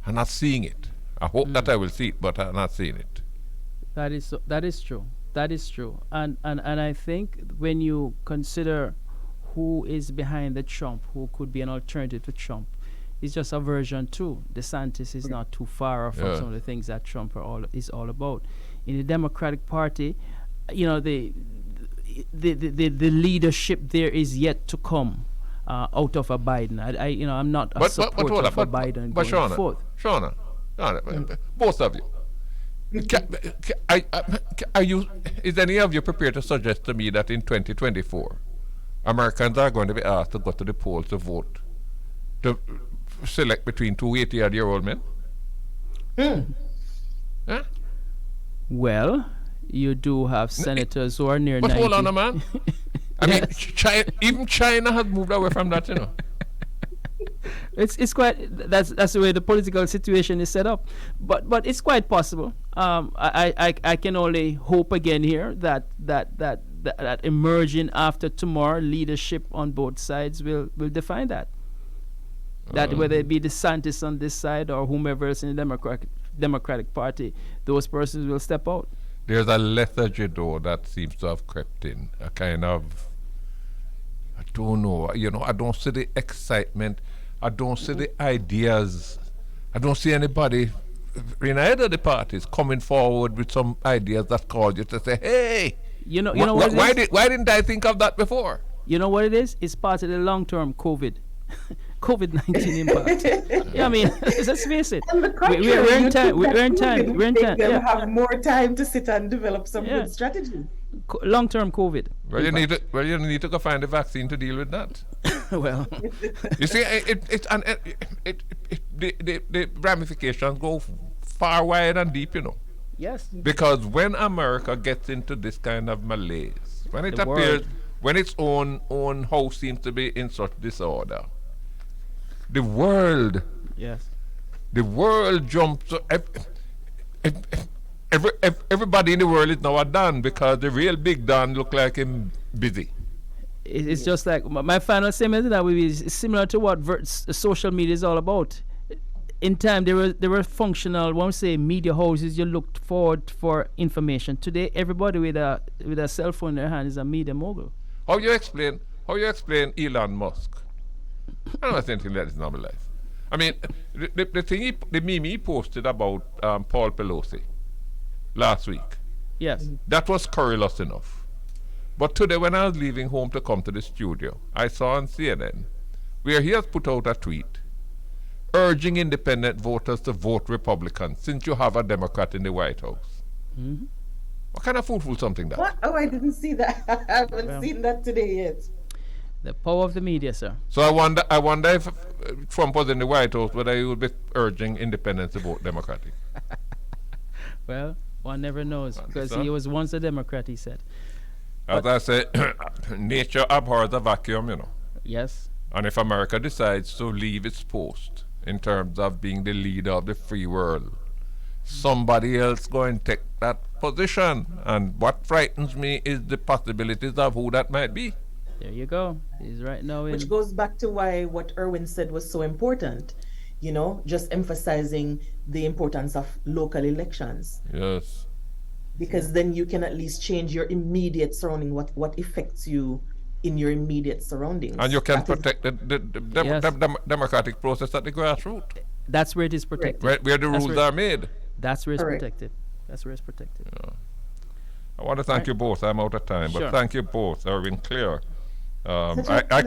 I'm not seeing it. I hope that I will see it, but I'm not seeing it. That is true. That is true. And I think when you consider who is behind the Trump, who could be an alternative to Trump, it's just a version 2. DeSantis is not too far off from some of the things that Trump is all about. In the Democratic Party, the leadership there is yet to come out of a Biden. I'm not a supporter of a Biden but going forth. Shauna, both of you. Is any of you prepared to suggest to me that in 2024 Americans are going to be asked to go to the polls to vote to select between 2 80-year-old men? Huh? Well, you do have senators who are near 90. But hold on, man. I mean, even China has moved away from that, It's quite that's the way the political situation is set up, but it's quite possible. I can only hope again here that emerging after tomorrow leadership on both sides will define that. That whether it be DeSantis on this side or whomever else in the Democratic Party, those persons will step out. There's a lethargy, though, that seems to have crept in. A kind of, I don't know, I don't see the excitement. I don't see the ideas. I don't see anybody in either of the parties coming forward with some ideas that call you to say, hey, why didn't I think of that before? You know what it is? It's part of the long-term COVID-19 impact. I mean, let's face it. We're in time. We're in time. Them have more time to sit and develop some good strategy. Long-term COVID. Well, you need to go find a vaccine to deal with that. Well, you see, the ramifications go far wide and deep, Yes. Because when America gets into this kind of malaise, when it appears, when its own house seems to be in such disorder, the world jumps. Everybody in the world is now a Don because the real big Don look like him busy. It's just like my final statement that will be similar to what social media is all about. In time, there were functional, when we say media houses, you looked forward for information. Today, everybody with a cell phone in their hand is a media mogul. How you explain Elon Musk? I don't think that is normal life. I mean, the thing the meme he posted about Paul Pelosi last week. Yes. That was scurrilous enough. But today, when I was leaving home to come to the studio, I saw on CNN where he has put out a tweet urging independent voters to vote Republican since you have a Democrat in the White House. Mm-hmm. What kind of foolful something that? What? Oh, I didn't see that. I haven't seen that today yet. The power of the media, sir. So I wonder if Trump was in the White House, whether he would be urging independents to vote Democratic. Well, one never knows because he was once a Democrat, he said. As I say, nature abhors a vacuum, Yes. And if America decides to leave its post in terms of being the leader of the free world, somebody else going to take that position. And what frightens me is the possibilities of who that might be. There you go. He's right now in. Which goes back to why what Irwine said was so important. Just emphasizing the importance of local elections. Yes. Because then you can at least change your immediate surrounding, what affects you in your immediate surroundings. And you can protect the democratic process at the grassroots. That's where it is protected. Where the rules are made. That's where it's protected. That's where it's protected. Yeah. I want to thank you both. I'm out of time, but thank you both. Irwine Clare. I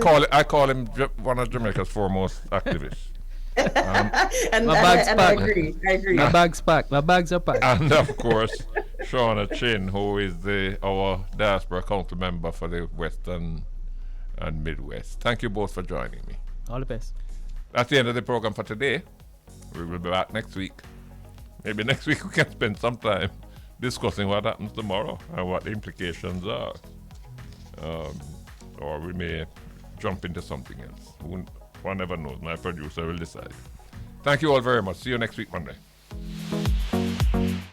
call him one of Jamaica's foremost activists. And my bag's I packed. I agree. My bag's packed. My bags are packed. And of course, Shauna Chin, who is our diaspora council member for the Western and Midwest. Thank you both for joining me. All the best. That's the end of the program for today. We will be back next week. Maybe next week we can spend some time discussing what happens tomorrow and what the implications are. or we may jump into something else. One never knows. My producer will decide. Thank you all very much. See you next week, Monday.